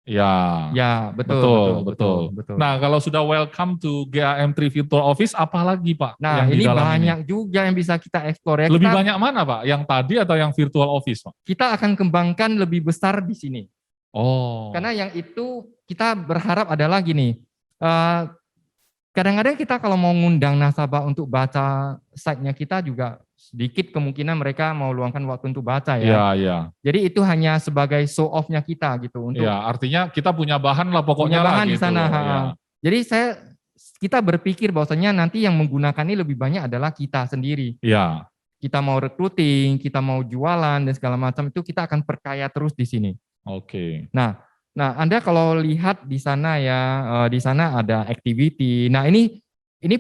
Ya, betul. Nah, kalau sudah welcome to GAM3 Virtual Office, apa lagi Pak? Nah, ini banyak juga yang bisa kita eksplor ya. Lebih banyak mana Pak? Yang tadi atau yang Virtual Office Pak? Kita akan kembangkan lebih besar di sini. Oh. Karena yang itu kita berharap adalah gini, kadang-kadang kita kalau mau ngundang nasabah untuk baca site-nya kita juga sedikit kemungkinan mereka mau luangkan waktu untuk baca ya. Iya. Jadi itu hanya sebagai show off-nya kita gitu untuk. Ya, artinya kita punya bahan lah pokoknya. Punya bahan lah, di sana. Ya. Jadi kita berpikir bahwasanya nanti yang menggunakan ini lebih banyak adalah kita sendiri. Iya. Kita mau recruiting, kita mau jualan dan segala macam itu kita akan perkaya terus di sini. Oke. Nah, Anda kalau lihat di sana ya, di sana ada activity. Nah, ini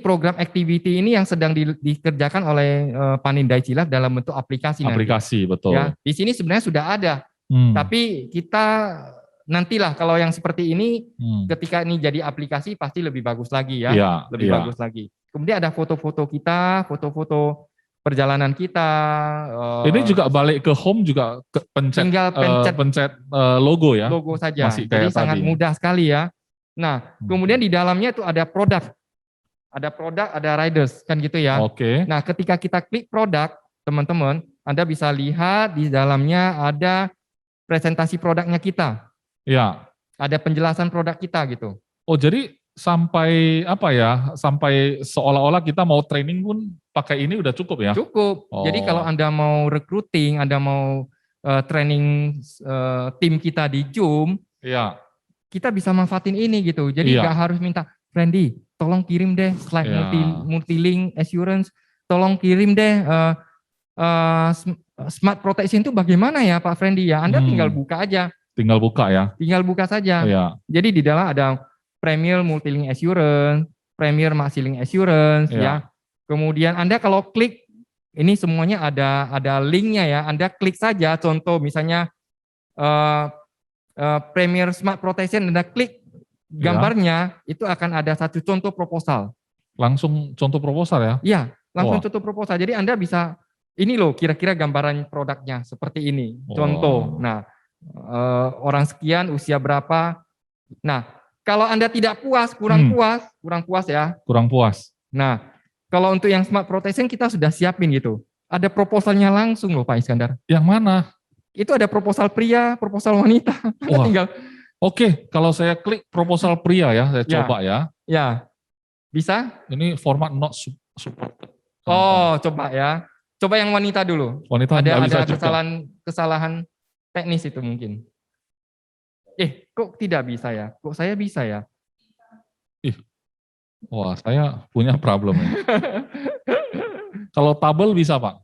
program activity ini yang sedang dikerjakan oleh Panindai Cilaf dalam bentuk aplikasi. Aplikasi, betul. Ya, di sini sebenarnya sudah ada, tapi kita nantilah kalau yang seperti ini, ketika ini jadi aplikasi pasti lebih bagus lagi ya, lebih bagus lagi. Kemudian ada foto-foto kita, foto-foto perjalanan kita. Ini juga balik ke home juga tinggal pencet logo ya. Logo saja. Masih jadi sangat mudah sekali ya. Nah, kemudian di dalamnya itu ada produk. Ada produk, ada riders, kan gitu ya. Oke. Nah, ketika kita klik produk, teman-teman, Anda bisa lihat di dalamnya ada presentasi produknya kita. Ya. Ada penjelasan produk kita gitu. Oh, jadi sampai sampai seolah-olah kita mau training pun pakai ini udah cukup ya? Cukup. Jadi kalau Anda mau recruiting, Anda mau training tim kita di Zoom, kita bisa manfaatin ini gitu. Jadi nggak harus minta, Randy, tolong kirim deh slide multi-link assurance, tolong kirim deh smart protection itu bagaimana ya Pak Friendly ya? Anda tinggal buka aja. Tinggal buka ya? Tinggal buka saja. Jadi di dalam ada Premier Multilink Assurance, Premier Maxi Link Assurance ya. Kemudian Anda kalau klik, ini semuanya ada linknya ya, Anda klik saja, contoh misalnya Premier Smart Protection, Anda klik gambarnya, itu akan ada satu contoh proposal. Langsung contoh proposal ya? Iya, langsung contoh proposal. Jadi Anda bisa, ini loh kira-kira gambaran produknya seperti ini. Contoh. Nah, orang sekian, usia berapa. Nah, kalau Anda tidak puas, kurang puas ya. Kurang puas. Nah, kalau untuk yang Smart Protection kita sudah siapin gitu. Ada proposalnya langsung loh Pak Iskandar. Yang mana? Itu ada proposal pria, proposal wanita. Tinggal. Oke, kalau saya klik proposal pria ya, saya coba ya. Ya, bisa? Ini format not supported. Oh, coba ya. Coba yang wanita dulu. Wanita ada kesalahan teknis itu mungkin. Kok tidak bisa ya? Kok saya bisa ya? Wah, saya punya problem ya. Kalau tabel bisa Pak?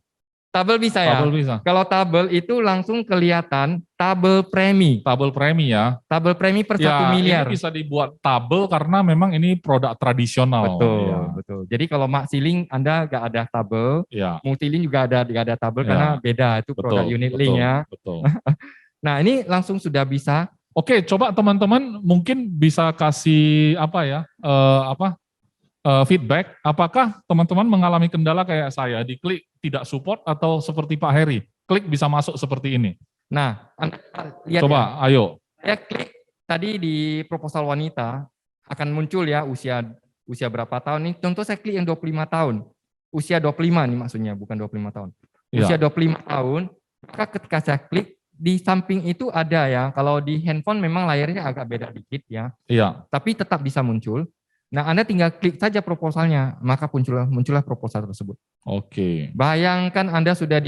Tabel bisa ya? Tabel bisa. Kalau tabel itu langsung kelihatan tabel premi. Tabel premi ya? Tabel premi per 1 miliar. Ini bisa dibuat tabel karena memang ini produk tradisional. Betul. Jadi kalau Maxiling Anda nggak ada tabel, Multilink juga nggak ada tabel karena beda, itu produk unit link ya. Betul. Nah ini langsung sudah bisa. Oke, coba teman-teman mungkin bisa kasih feedback. Apakah teman-teman mengalami kendala kayak saya, diklik tidak support atau seperti Pak Heri, klik bisa masuk seperti ini? Nah, lihat coba, ayo. Saya klik tadi di proposal wanita akan muncul ya usia berapa tahun nih. Contoh saya klik yang 25 tahun, usia 25 nih maksudnya, bukan 25 tahun. Usia 25 tahun, maka ketika saya klik di samping itu ada ya, kalau di handphone memang layarnya agak beda dikit ya. Iya. Tapi tetap bisa muncul. Nah, Anda tinggal klik saja proposalnya, maka muncullah proposal tersebut. Oke. Bayangkan Anda sudah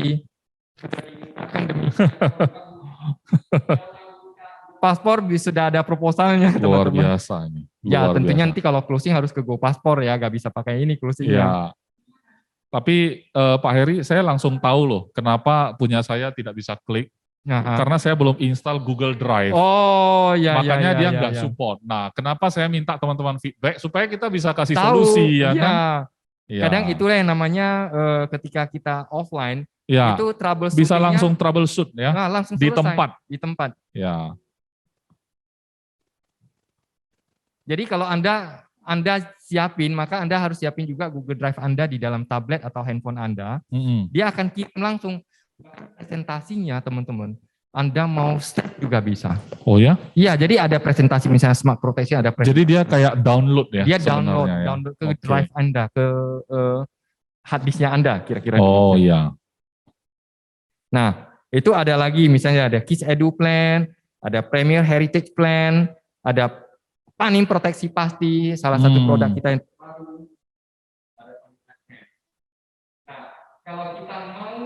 paspor sudah ada proposalnya. Luar biasa ini. Ya, tentunya nanti kalau closing harus ke Go Paspor ya, nggak bisa pakai ini closingnya. Ya. Tapi Pak Heri, saya langsung tahu loh, kenapa punya saya tidak bisa klik. Karena saya belum install Google Drive. Oh, ya. Makanya dia nggak support. Nah, kenapa saya minta teman-teman feedback supaya kita bisa kasih solusi ya kan? Ya. Kadang itulah yang namanya ketika kita offline, itu troubleshooting bisa langsung troubleshoot ya. Nah, langsung di selesai. Di tempat. Ya. Jadi kalau Anda siapin, maka Anda harus siapin juga Google Drive Anda di dalam tablet atau handphone Anda. Dia akan kirim langsung presentasinya, teman-teman. Anda mau start juga bisa. Oh ya? Iya, jadi ada presentasi misalnya Smart Protection, ada presentasi. Jadi dia kayak download ya? Dia download ke drive Anda, ke hard disknya Anda, kira-kira. Oh iya. Nah, itu ada lagi misalnya ada Kids Edu Plan, ada Premier Heritage Plan, ada Panin Proteksi Pasti, salah satu produk kita yang kalau kita mau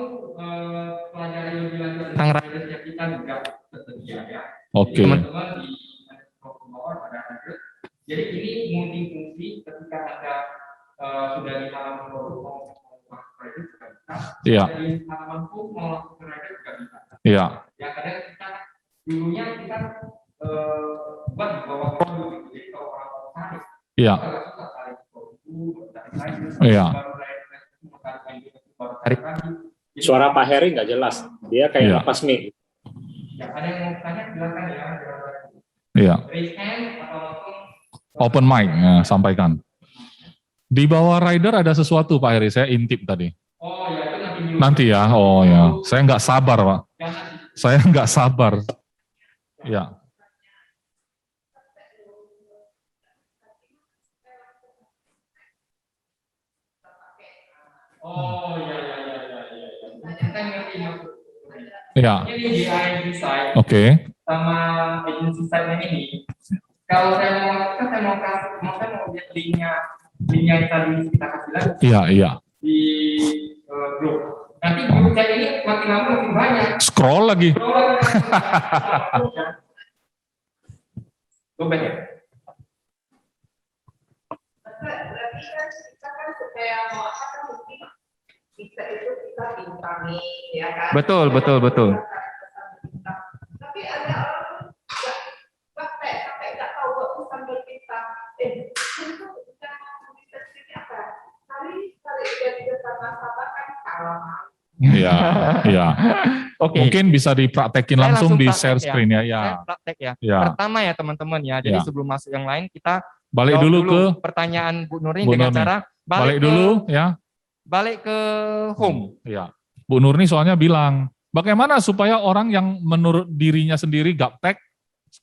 pelajari lebih lanjut tentang riders yang kita juga tersedia ya. Oke. Teman-teman di bawah ada riders. Jadi ini multifungsi ketika Anda sudah di halaman produk mau riders juga bisa. Iya. Di halaman home mau langsung ke riders juga bisa. Iya. Ya kadang kita dulunya kita buat di bawah produk gitu. Jadi kalau orang mau cari, iya. Iya. Suara Pak Heri nggak jelas, dia kayak lepas mic. Ya, ada yang mau tanya silakan ya. Iya. Raise hand atau langsung open mic, ya, sampaikan. Di bawah rider ada sesuatu Pak Heri, saya intip tadi. Oh ya, itu nanti ya. Oh ya, saya nggak sabar Pak. Saya nggak sabar. Ya. Oh ya. Ya. Ini di IMG site. Oke. Sama agency site ini. Kalau saya mau lihat linknya yang tadi kita kasih lagi. Iya. Di grup. Nanti grup chat ini makin lama makin banyak. Scroll lagi. Go back ya. Berarti kan kita kan supaya mau apa kan mungkin bisa itu kita bintangin ya kan. Betul. Tapi ada orang sampai nggak tahu waktu sambil bintang. Itu bukan bisa sini apa? Kali udah di depan nasabah kan kalah. Iya. Oke. Mungkin bisa dipraktekin Saya langsung di praktek share ya. screen ya. Saya praktek ya. Ya. Pertama ya teman-teman ya. Jadi Ya. sebelum masuk yang lain kita Balik jawab dulu ke pertanyaan Bu Nurni Bu dengan Nurni. cara balik dulu ya. balik ke home. Ya. Bu Nurni soalnya bilang, bagaimana supaya orang yang menurut dirinya sendiri gaptek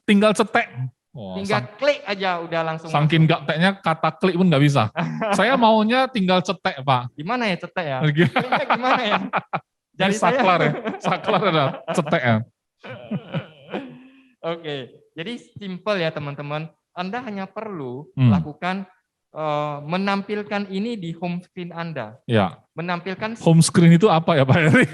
tinggal cetek. Oh, Tinggal klik aja udah langsung. Saking gapteknya kata klik pun nggak bisa. Saya maunya tinggal cetek, Pak. Gimana ya cetek ya? Gitu. Kliknya gimana ya? Jadi saklar ya. Saklar adalah cetek ya. Oke, jadi simple ya teman-teman. Anda hanya perlu lakukan menampilkan ini di home screen Anda. Ya. Menampilkan Home screen itu apa ya Pak Heri?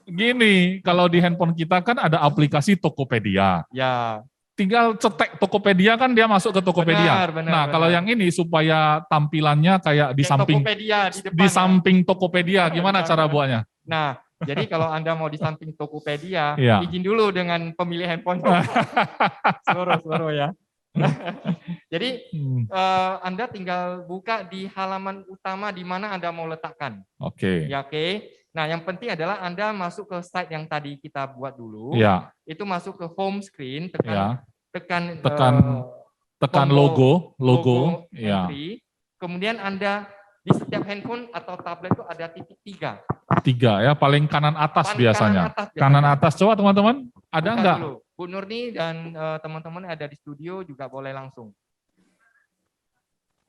Gini, kalau di handphone kita kan ada aplikasi Tokopedia. Ya. Tinggal cetek Tokopedia kan dia masuk ke Tokopedia. Benar, Kalau yang ini supaya tampilannya kayak di samping Tokopedia di depan. di samping Tokopedia, gimana cara buatnya? Nah, jadi kalau Anda mau di samping Tokopedia, Ya. izin dulu dengan pemilik handphone. Seluruh ya. Jadi Anda tinggal buka di halaman utama di mana Anda mau letakkan. Oke. Ya, oke. Nah, yang penting adalah Anda masuk ke slide yang tadi kita buat dulu. Ya. Itu masuk ke home screen, Ya. tekan logo, ya. entry. Kemudian Anda di setiap handphone atau tablet itu ada titik 3. 3 ya, paling kanan atas biasanya. Kanan Kanan atas, coba teman-teman, ada Buka enggak? dulu. Bu Nurni dan teman-teman yang ada di studio juga boleh langsung.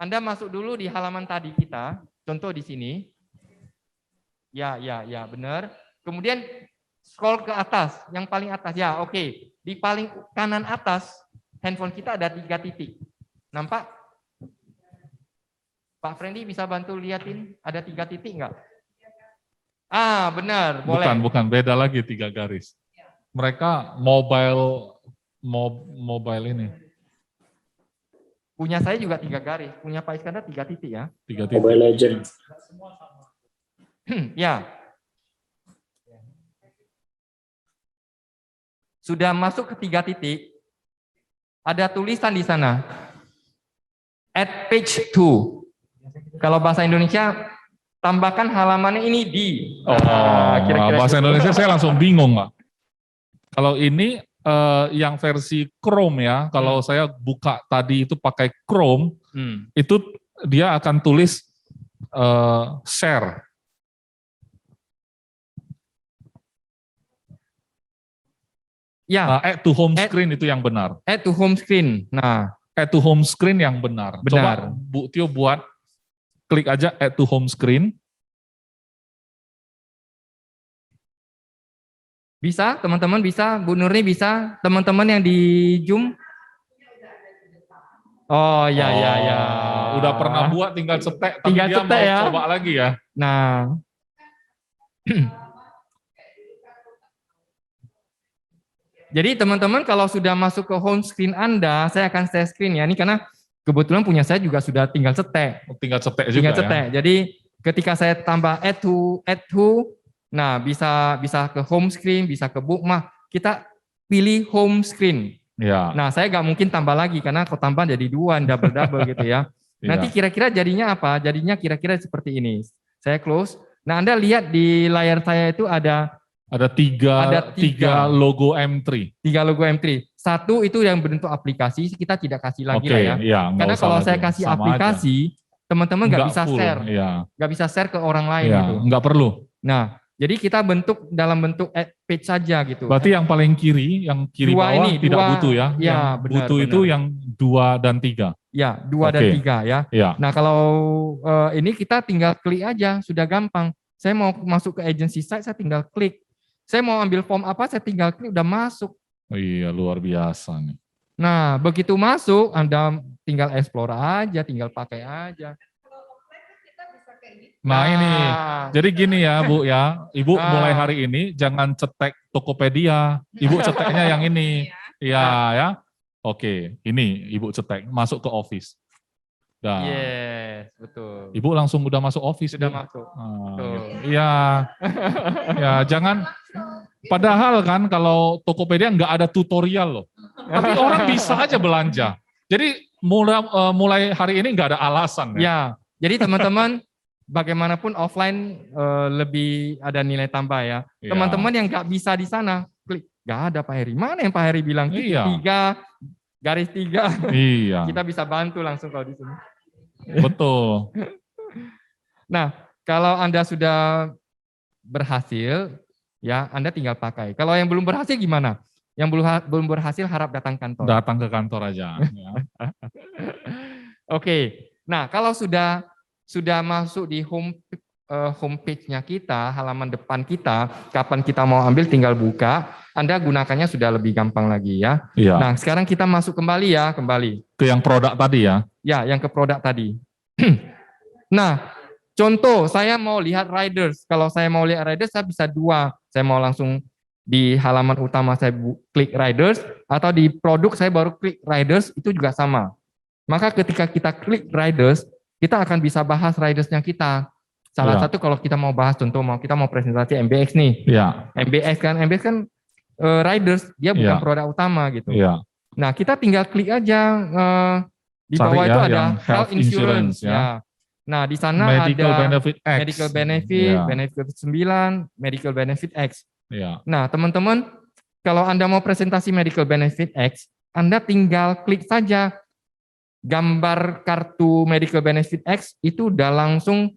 Anda masuk dulu di halaman tadi kita, contoh di sini. Ya, benar. Kemudian scroll ke atas, yang paling atas. Ya, oke. Di paling kanan atas, handphone kita ada 3 titik. Nampak? Pak Friendly bisa bantu liatin, ada 3 titik enggak? Ah, benar, boleh. Bukan, beda lagi 3 garis. Mereka mobile ini. Punya saya juga 3 garis, punya Pak Iskandar 3 titik ya. 3 titik. Mobile Legends. Ya. Sudah masuk ke 3 titik, ada tulisan di sana. Add page 2. Kalau bahasa Indonesia, tambahkan halamannya ini di. Kira-kira bahasa Indonesia saya langsung bingung, Pak. Kalau ini yang versi Chrome ya, kalau saya buka tadi itu pakai Chrome, itu dia akan tulis share. Ya, add to home screen itu yang benar. Add to home screen. Nah, add to home screen yang benar. Coba Bu Tio buat, klik aja add to home screen. Bisa, teman-teman bisa, Bu Nurni bisa, teman-teman yang di Zoom. Oh ya. Udah pernah buat, tinggal cetek, tapi Tinggal dia cetek mau ya. coba lagi ya. Nah, jadi teman-teman kalau sudah masuk ke home screen Anda, saya akan share screen ya. Ini karena kebetulan punya saya juga sudah tinggal cetek. Tinggal cetek juga ya. Jadi ketika saya tambah add to, nah bisa ke home screen, bisa ke bookmark. Kita pilih home screen. Ya. Nah saya nggak mungkin tambah lagi karena kalau tambah jadi 2, double gitu ya. Nanti kira-kira jadinya apa? Jadinya kira-kira seperti ini. Saya close. Nah Anda lihat di layar saya itu ada tiga logo M3. 3 logo M3. Satu itu yang bentuk aplikasi, kita tidak kasih lagi lah ya. Iya, karena kalau saya kasih aplikasi, teman-teman nggak bisa full, share. Iya. Nggak bisa share ke orang lain Iya, gitu. nggak perlu. Nah, jadi kita bentuk dalam bentuk add page saja gitu. Berarti yang paling kiri, yang kiri Dua bawah ini, tidak dua. butuh ya. Ya, Yang benar, butuh itu benar. yang 2 dan 3. Ya, 2 dan 3 ya. Ya. Nah, kalau ini kita tinggal klik aja, sudah gampang. Saya mau masuk ke agency site, saya tinggal klik. Saya mau ambil form apa, saya tinggal klik, udah masuk. Oh iya, luar biasa nih. Nah, begitu masuk, Anda tinggal explore aja, tinggal pakai aja. Nah ini, jadi gini ya Bu ya, Ibu mulai hari ini jangan cetek Tokopedia, Ibu ceteknya yang ini. Iya ya. Oke, ini Ibu cetek, masuk ke Office. Nah, Yes, betul. Ibu langsung udah masuk Office. Sudah Bu. masuk. Iya. Ya, jangan. Padahal kan kalau Tokopedia nggak ada tutorial loh. Tapi orang bisa aja belanja. Jadi mulai hari ini nggak ada alasan. Ya, jadi teman-teman bagaimanapun offline lebih ada nilai tambah ya. Iya. Teman-teman yang nggak bisa di sana, klik. Nggak ada Pak Heri. Mana yang Pak Heri bilang? Titik Iya. 3, garis 3. Iya. Kita bisa bantu langsung kalau di sini. Betul. Nah, kalau Anda sudah berhasil, ya Anda tinggal pakai. Kalau yang belum berhasil gimana? Yang belum berhasil harap datang kantor. Datang ke kantor aja. Ya. Oke. Nah, kalau sudah masuk di homepage-nya kita, halaman depan kita, kapan kita mau ambil tinggal buka, Anda gunakannya sudah lebih gampang lagi ya. Iya. Nah, sekarang kita masuk kembali ya, Ke yang produk tadi ya. Ya, yang ke produk tadi. Nah, contoh saya mau lihat riders. Kalau saya mau lihat riders, saya bisa dua. Saya mau langsung di halaman utama saya klik riders, atau di produk saya baru klik riders, itu juga sama. Maka ketika kita klik riders, kita akan bisa bahas ridersnya kita. Salah satu kalau kita mau bahas, contoh kita mau presentasi MBX nih. Iya. MBX kan riders, dia bukan produk utama gitu. Iya. Nah, kita tinggal klik aja di Cari bawah ya, itu ada yang health insurance ya. ya. Nah, di sana Medical ada benefit X. medical benefit, Ya. benefit 9, medical benefit X. Ya. Nah, teman-teman, kalau Anda mau presentasi medical benefit X, Anda tinggal klik saja gambar kartu medical benefit X, itu udah langsung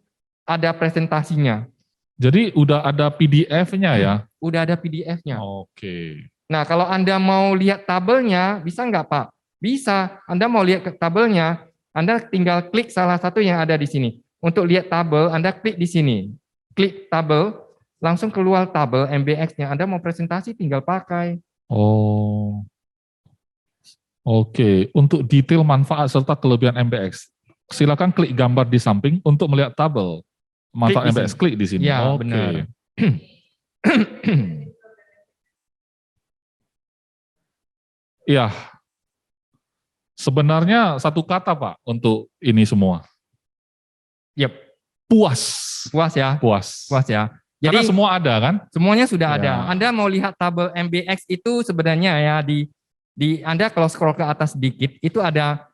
ada presentasinya. Jadi udah ada PDF-nya ya? Udah ada PDF-nya. Oke. Nah, kalau Anda mau lihat tabelnya, bisa nggak Pak? Bisa. Anda mau lihat ke tabelnya, Anda tinggal klik salah satu yang ada di sini. Untuk lihat tabel, Anda klik di sini. Klik tabel, langsung keluar tabel MBX-nya. Anda mau presentasi, tinggal pakai. Oh. Oke. Untuk detail manfaat serta kelebihan MBX, silakan klik gambar di samping untuk melihat tabel manfaat MBX. Klik di sini. Ya, Oke. benar. Iya. Sebenarnya satu kata Pak untuk ini semua. Yep. Puas. Puas ya. Puas. Puas ya. Karena Jadi semua ada kan? semuanya sudah Ya. ada. Anda mau lihat tabel MBX itu sebenarnya ya di Anda kalau scroll ke atas sedikit itu ada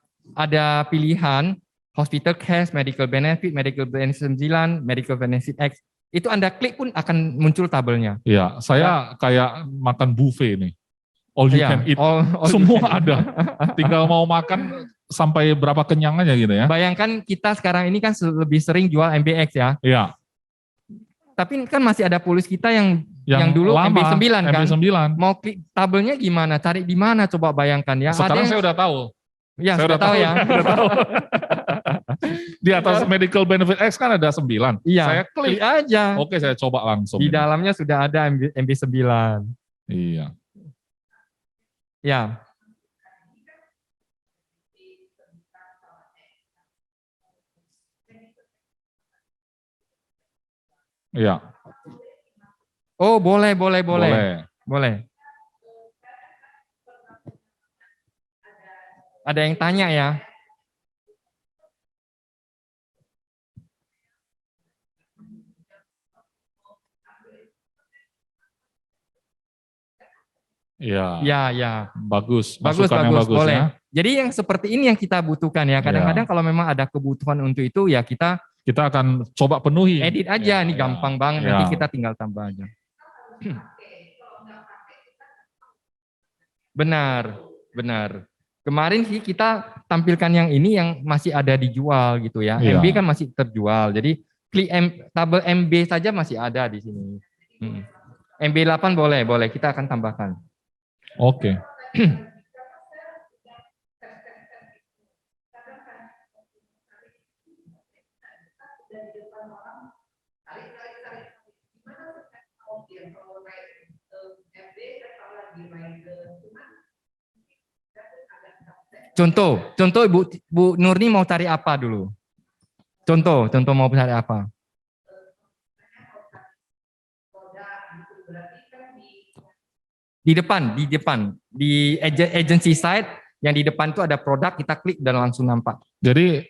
pilihan hospital cash, medical benefit 9, medical benefit X. Itu Anda klik pun akan muncul tabelnya. Iya, saya kayak makan buffet nih. All you can eat. All Semua ada. Tinggal mau makan sampai berapa kenyang aja gitu ya. Bayangkan kita sekarang ini kan lebih sering jual MBX ya. Iya. Tapi kan masih ada pulus kita yang dulu lama, MB9 kan. MB9. Mau klik tabelnya gimana? Cari di mana coba bayangkan ya. Sekarang saya udah tahu. Ya, saya sudah tahu ya. Udah tahu. Di atas medical benefit X kan ada 9. Iya. Saya klik aja. Oke, saya coba langsung. Di dalamnya sudah ada MB9. Iya. Ya. Iya. Oh, boleh. Boleh. Ada yang tanya ya. Iya. Ya. Bagus. Bagus, Yang bagus boleh. ya. Jadi yang seperti ini yang kita butuhkan ya. Kadang-kadang kalau memang ada kebutuhan untuk itu ya kita akan coba penuhi. edit aja, ini gampang banget. Ya. Nanti kita tinggal tambah aja. Benar. Kemarin sih kita tampilkan yang ini yang masih ada dijual gitu ya. Iya. MB kan masih terjual. Jadi klik tabel MB saja masih ada di sini. MB8 boleh. Kita akan tambahkan. Oke. Contoh Bu Nurni mau cari apa dulu? Contoh mau cari apa? Di depan, di agency side yang di depan itu ada produk, kita klik dan langsung nampak. Jadi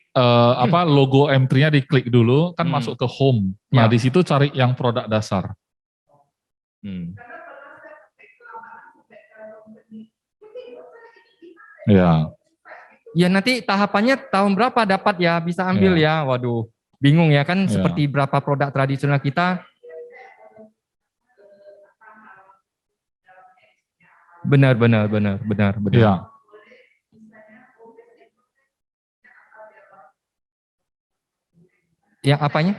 logo M3-nya diklik dulu, kan masuk ke home. Nah, di situ cari yang produk dasar. Ya. Ya nanti tahapannya tahun berapa dapat ya, bisa ambil ya. Waduh, Bingung ya kan, Ya. seperti berapa produk tradisional kita. Benar. Iya. Yang apanya?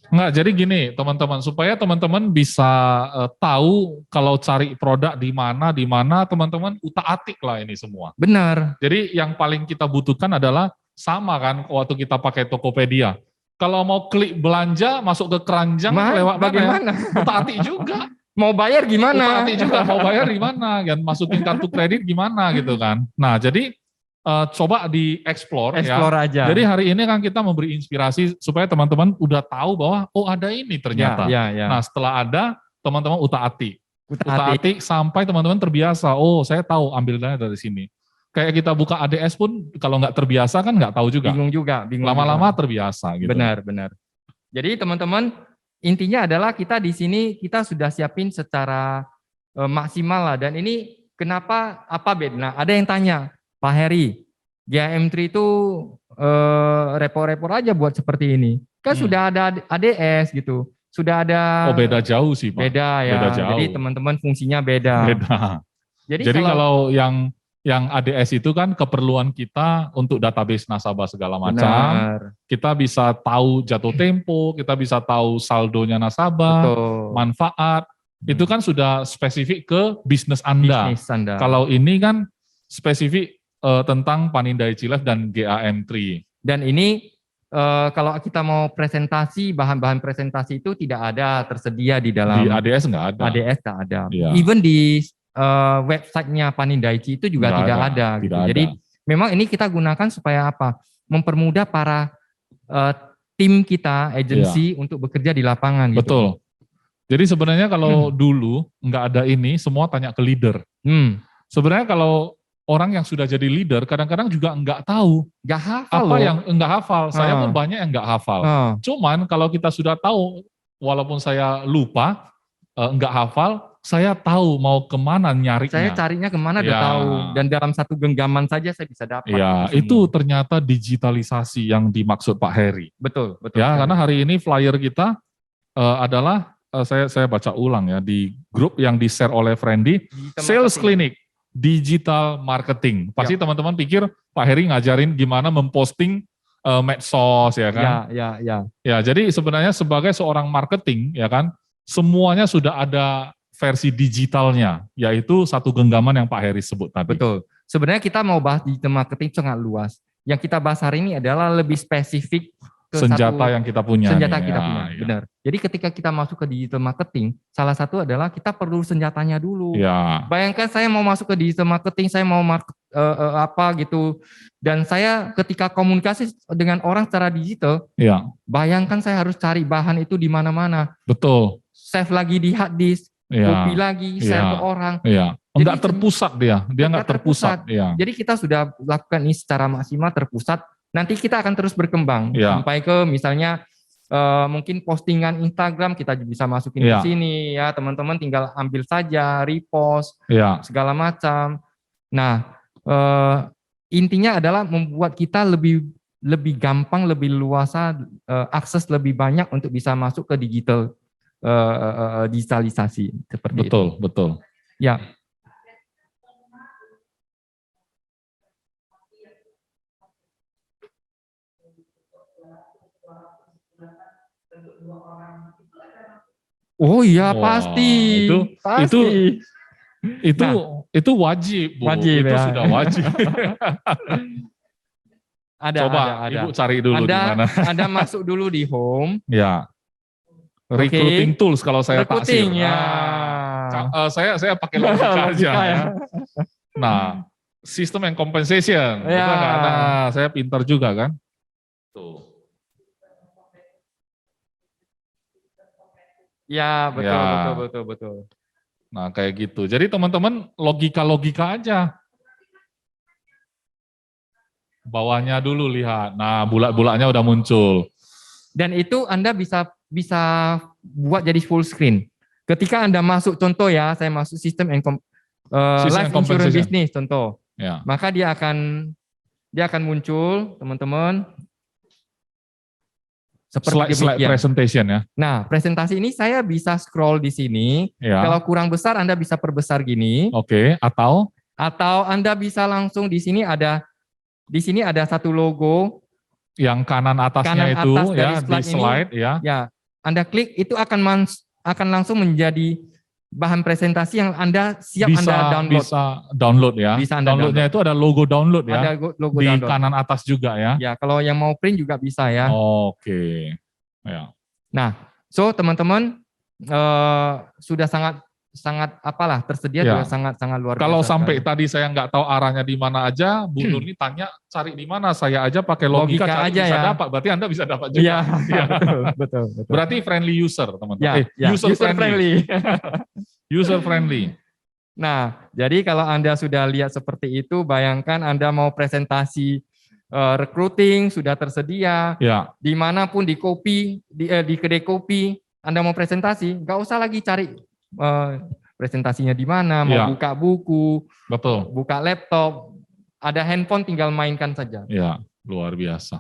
Enggak, jadi gini teman-teman, supaya teman-teman bisa tahu kalau cari produk di mana teman-teman utak-atik lah ini semua. Benar. Jadi yang paling kita butuhkan adalah sama kan waktu kita pakai Tokopedia. Kalau mau klik belanja, masuk ke keranjang lewat bagaimana? utak-atik juga. Mau bayar gimana? Utak-atik juga, mau bayar gimana, kan masukin kartu kredit gimana gitu kan. Nah, jadi coba di-explore ya. Aja. Jadi hari ini kan kita memberi inspirasi supaya teman-teman udah tahu bahwa oh ada ini ternyata. Ya. Nah, setelah ada, teman-teman utak-atik sampai teman-teman terbiasa. Oh, saya tahu ambil dana dari sini. Kayak kita buka ADS pun kalau nggak terbiasa kan nggak tahu juga. Bingung juga. Lama-lama terbiasa gitu. Benar. Jadi teman-teman, intinya adalah kita di sini kita sudah siapin secara maksimal lah. Dan ini kenapa apa beda? Nah, ada yang tanya, Pak Heri, GAM3 itu repot-repot aja buat seperti ini. Kan sudah ada ADS gitu. Sudah ada. Oh, beda jauh sih, Pak. Beda ya. Beda jauh. Jadi teman-teman fungsinya beda. Jadi kalau yang ADS itu kan keperluan kita untuk database nasabah segala macam. Benar. Kita bisa tahu jatuh tempo, kita bisa tahu saldonya nasabah, manfaat. Itu kan sudah spesifik ke bisnis Anda. Kalau ini kan spesifik tentang Panindai Cilev dan GAM3. Dan ini kalau kita mau presentasi, bahan-bahan presentasi itu tidak ada tersedia di dalam. Di ADS nggak ada. ADS nggak ada. Ya. Even di websitenya Panindaichi itu juga tidak ada. Gitu. Jadi memang ini kita gunakan supaya apa? Mempermudah para tim kita, agensi untuk bekerja di lapangan. Gitu. Betul. Jadi sebenarnya kalau dulu nggak ada ini, semua tanya ke leader. Sebenarnya kalau orang yang sudah jadi leader, kadang-kadang juga nggak tahu. Nggak hafal apa yang nggak hafal. Saya pun banyak yang nggak hafal. Cuman kalau kita sudah tahu, walaupun saya lupa, nggak hafal, saya tahu mau kemana nyarinya. Saya carinya kemana udah tahu. Dan dalam satu genggaman saja saya bisa dapat. Ya, itu ternyata digitalisasi yang dimaksud Pak Heri. Betul. Ya, karena hari ini flyer kita adalah, saya baca ulang ya, di grup yang di-share oleh Friendly, Sales Clinic, Digital Marketing. Pasti teman-teman pikir Pak Heri ngajarin gimana memposting medsos ya kan? Ya, jadi sebenarnya sebagai seorang marketing ya kan, semuanya sudah ada versi digitalnya, yaitu satu genggaman yang Pak Heri sebut tadi. Betul. Sebenarnya kita mau bahas digital marketing sangat luas. Yang kita bahas hari ini adalah lebih spesifik ke senjata yang kita punya. Senjata kita punya, benar. Jadi ketika kita masuk ke digital marketing, salah satu adalah kita perlu senjatanya dulu. Ya. Bayangkan saya mau masuk ke digital marketing, saya mau apa gitu, dan saya ketika komunikasi dengan orang secara digital, bayangkan saya harus cari bahan itu di mana-mana. Betul. Save lagi di hard disk, copy lagi, share ke orang. Enggak terpusat dia nggak terpusat. Jadi kita sudah lakukan ini secara maksimal terpusat. Nanti kita akan terus berkembang sampai ke misalnya mungkin postingan Instagram kita bisa masukin di sini ya, teman-teman tinggal ambil saja, repost segala macam. Nah, intinya adalah membuat kita lebih gampang, lebih luasa, akses lebih banyak untuk bisa masuk ke digitalisasi seperti itu. Betul. Ya. Oh iya, pasti. Itu wajib, Bu. Wajib, itu sudah wajib. Coba ada. Ibu cari dulu di mana. Anda masuk dulu di home. Ya. Recruiting tools kalau saya taksir. Ya. Saya pakai logika aja ya. Nah, system and compensation. Nah, saya pintar juga kan. Tuh. Ya, betul. Nah, kayak gitu. Jadi teman-teman logika-logika aja. Bawahnya dulu lihat. Nah, bulat-bulatnya udah muncul. Dan itu Anda bisa buat jadi full screen. Ketika Anda masuk, contoh ya, saya masuk sistem life insurance business contoh. Maka dia akan muncul, teman-teman. Seperti slide demikian. presentation ya. Nah, presentasi ini saya bisa scroll di sini. Ya. Kalau kurang besar Anda bisa perbesar gini. Oke, atau Anda bisa langsung di sini ada satu logo yang kanan atasnya kanan itu atas ya dari di slide ini, ya. Ya, Anda klik itu akan langsung menjadi bahan presentasi yang Anda Anda download. Bisa download ya. Bisa Anda Downloadnya itu ada logo download ya. Ada logo di download. kanan atas juga ya. Ya, kalau yang mau print juga bisa ya. Oke. Ya. Nah, so teman-teman sudah sangat tersedia Ya. juga sangat luar biasa. Kalau sampai sekali. tadi saya nggak tahu arahnya di mana aja, Bu Nur ini tanya cari di mana, saya aja pakai logika cari aja bisa ya. dapat. Berarti Anda bisa dapat juga. Iya, Ya. betul. Berarti friendly user, teman-teman. Ya, User friendly. friendly. User friendly. Nah, jadi kalau Anda sudah lihat seperti itu, bayangkan Anda mau presentasi recruiting sudah tersedia, Ya. dimanapun di kedai kopi, Anda mau presentasi, nggak usah lagi cari presentasinya di mana, mau Ya. buka buku, Betul. buka laptop, ada handphone tinggal mainkan saja. Ya, luar biasa.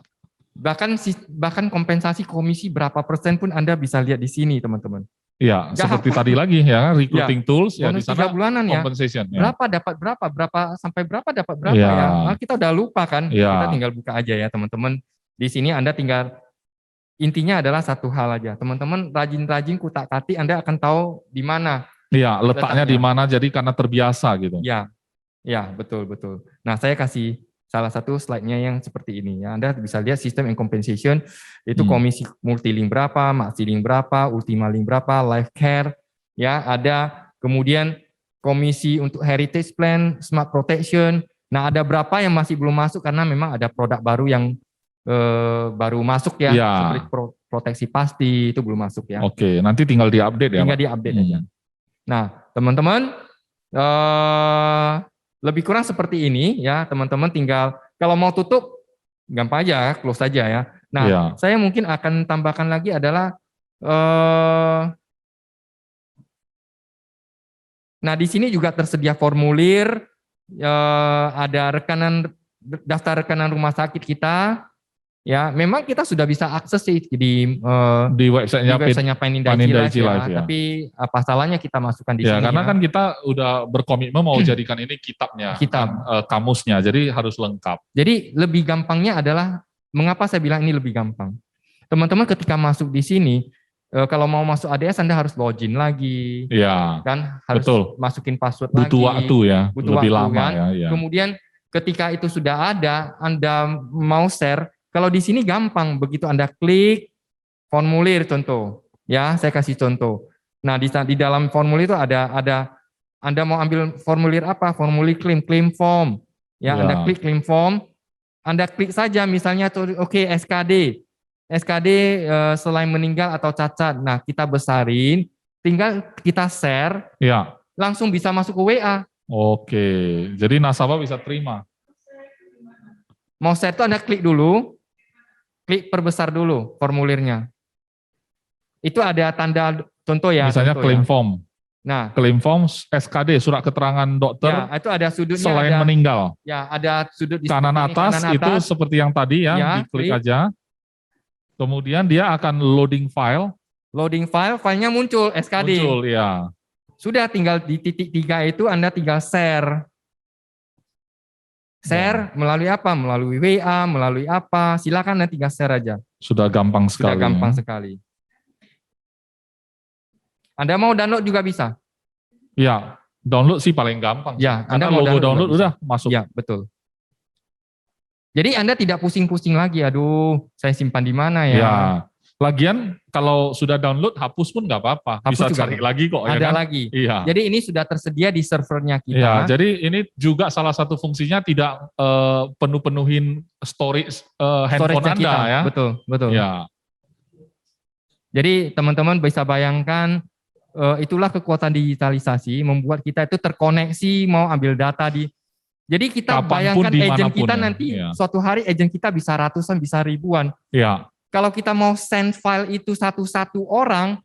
Bahkan kompensasi komisi berapa persen pun Anda bisa lihat di sini, teman-teman. Iya, seperti tadi lagi ya, recruiting tools ya di Bonus 3 sana bulanan ya. compensation ya. Berapa dapat berapa sampai berapa dapat berapa Ya. ya. Nah, kita udah lupa kan. Ya. Kita tinggal buka aja ya, teman-teman. Di sini Anda tinggal intinya adalah satu hal aja. Teman-teman rajin-rajin kutak-katik Anda akan tahu di mana. Iya, letaknya di mana jadi karena terbiasa gitu. Ya. Ya, betul. Nah, saya kasih salah satu slide-nya yang seperti ini ya. Anda bisa lihat sistem and compensation itu komisi multilink berapa, maxilink berapa, ultima link berapa, life care ya, ada kemudian komisi untuk heritage plan, smart protection. Nah, ada berapa yang masih belum masuk karena memang ada produk baru yang baru masuk ya, seperti proteksi pasti itu belum masuk ya. Oke, nanti tinggal diupdate ya. Tinggal diupdate aja. Nah, teman-teman lebih kurang seperti ini ya, teman-teman tinggal kalau mau tutup gampang aja, close saja ya. Nah, saya mungkin akan tambahkan lagi adalah nah di sini juga tersedia formulir, ada daftar rekanan rumah sakit kita. Ya, memang kita sudah bisa akses di website-nya Panindah Life ya. Tapi apa salahnya kita masukkan di sini karena ya. kan kita udah berkomitmen mau jadikan ini kitabnya, kamusnya, jadi harus lengkap. Jadi lebih gampangnya adalah, mengapa saya bilang ini lebih gampang? Teman-teman ketika masuk di sini, kalau mau masuk ADS Anda harus login lagi, kan harus masukin password lagi. Butuh waktu ya, lebih lama kan? ya. Kemudian ketika itu sudah ada, Anda mau share. Kalau di sini gampang, begitu Anda klik formulir contoh, ya saya kasih contoh. Nah di dalam formulir itu ada Anda mau ambil formulir apa? Formulir claim form, ya Anda klik claim form, Anda klik saja misalnya, oke, SKD selain meninggal atau cacat, nah kita besarin, tinggal kita share, langsung bisa masuk ke WA. Oke, jadi nasabah bisa terima. Mau share itu Anda klik dulu. Klik perbesar dulu formulirnya. Itu ada tanda contoh ya. Misalnya claim form. Nah, claim form SKD, surat keterangan dokter. Ya, itu ada sudutnya. Selain meninggal. Ya, ada sudut di kanan atas itu seperti yang tadi ya, diklik aja. Kemudian dia akan loading file. Loading file, filenya muncul SKD. Muncul, ya. Sudah tinggal di titik 3 itu Anda tinggal share. Share melalui apa? Melalui WA, melalui apa? Silakan nanti tinggal share aja. Sudah gampang sekali. Sudah gampang sekali. Anda mau download juga bisa. Ya, download sih paling gampang. Ya, Anda mau download udah masuk. Ya, betul. Jadi Anda tidak pusing-pusing lagi, aduh, saya simpan di mana ya? Ya. Lagian kalau sudah download hapus pun nggak apa-apa, bisa cari lagi kok. Ada ya kan? lagi. Iya. Jadi ini sudah tersedia di servernya kita. Iya. Jadi ini juga salah satu fungsinya tidak penuh-penuhin storage handphone Anda kita. ya. Betul. Ya. Jadi teman-teman bisa bayangkan itulah kekuatan digitalisasi membuat kita itu terkoneksi mau ambil data di. Jadi kita bayangkan agent kita nanti suatu hari agent kita bisa ratusan, bisa ribuan. Iya. Kalau kita mau send file itu satu-satu orang,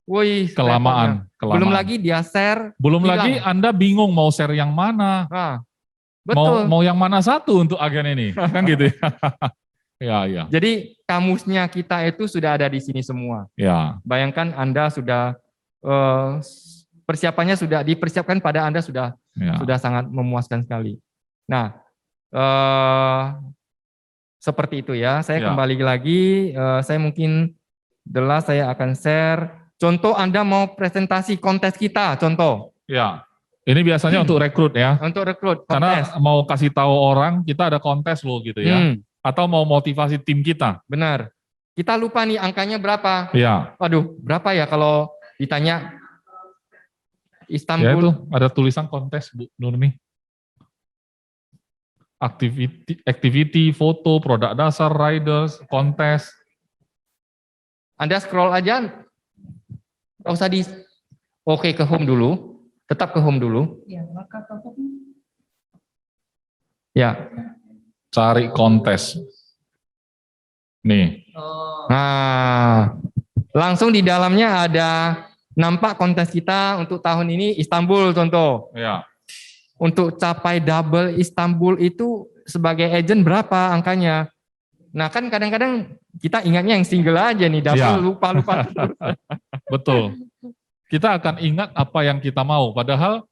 wih, kelamaan. Belum lagi dia share. Belum lagi Anda bingung mau share yang mana. Nah, betul. Mau yang mana satu untuk agen ini, kan gitu. Ya. Jadi kamusnya kita itu sudah ada di sini semua. Ya. Bayangkan Anda sudah persiapannya sudah dipersiapkan pada Anda sudah sangat memuaskan sekali. Nah, seperti itu ya. Saya kembali lagi, saya mungkin saya akan share. Contoh Anda mau presentasi kontes kita, contoh. Ya. Ini biasanya untuk rekrut ya. Untuk rekrut, kontes. Karena mau kasih tahu orang kita ada kontes loh gitu ya. Atau mau motivasi tim kita. Benar. Kita lupa nih angkanya berapa. Iya. Waduh, berapa ya kalau ditanya Istanbul. Ya itu ada tulisan kontes Bu Nurmi. Activity, foto, produk dasar, riders, kontes. Anda scroll aja. Nggak usah Oke, ke home dulu. Tetap ke home dulu. Ya, maka Ya. Cari kontes. Nih. Nah, langsung di dalamnya ada nampak kontes kita untuk tahun ini Istanbul contoh. Ya. Untuk capai double Istanbul itu sebagai agent berapa angkanya? Nah kan kadang-kadang kita ingatnya yang single aja nih, double lupa-lupa. Betul. Kita akan ingat apa yang kita mau, padahal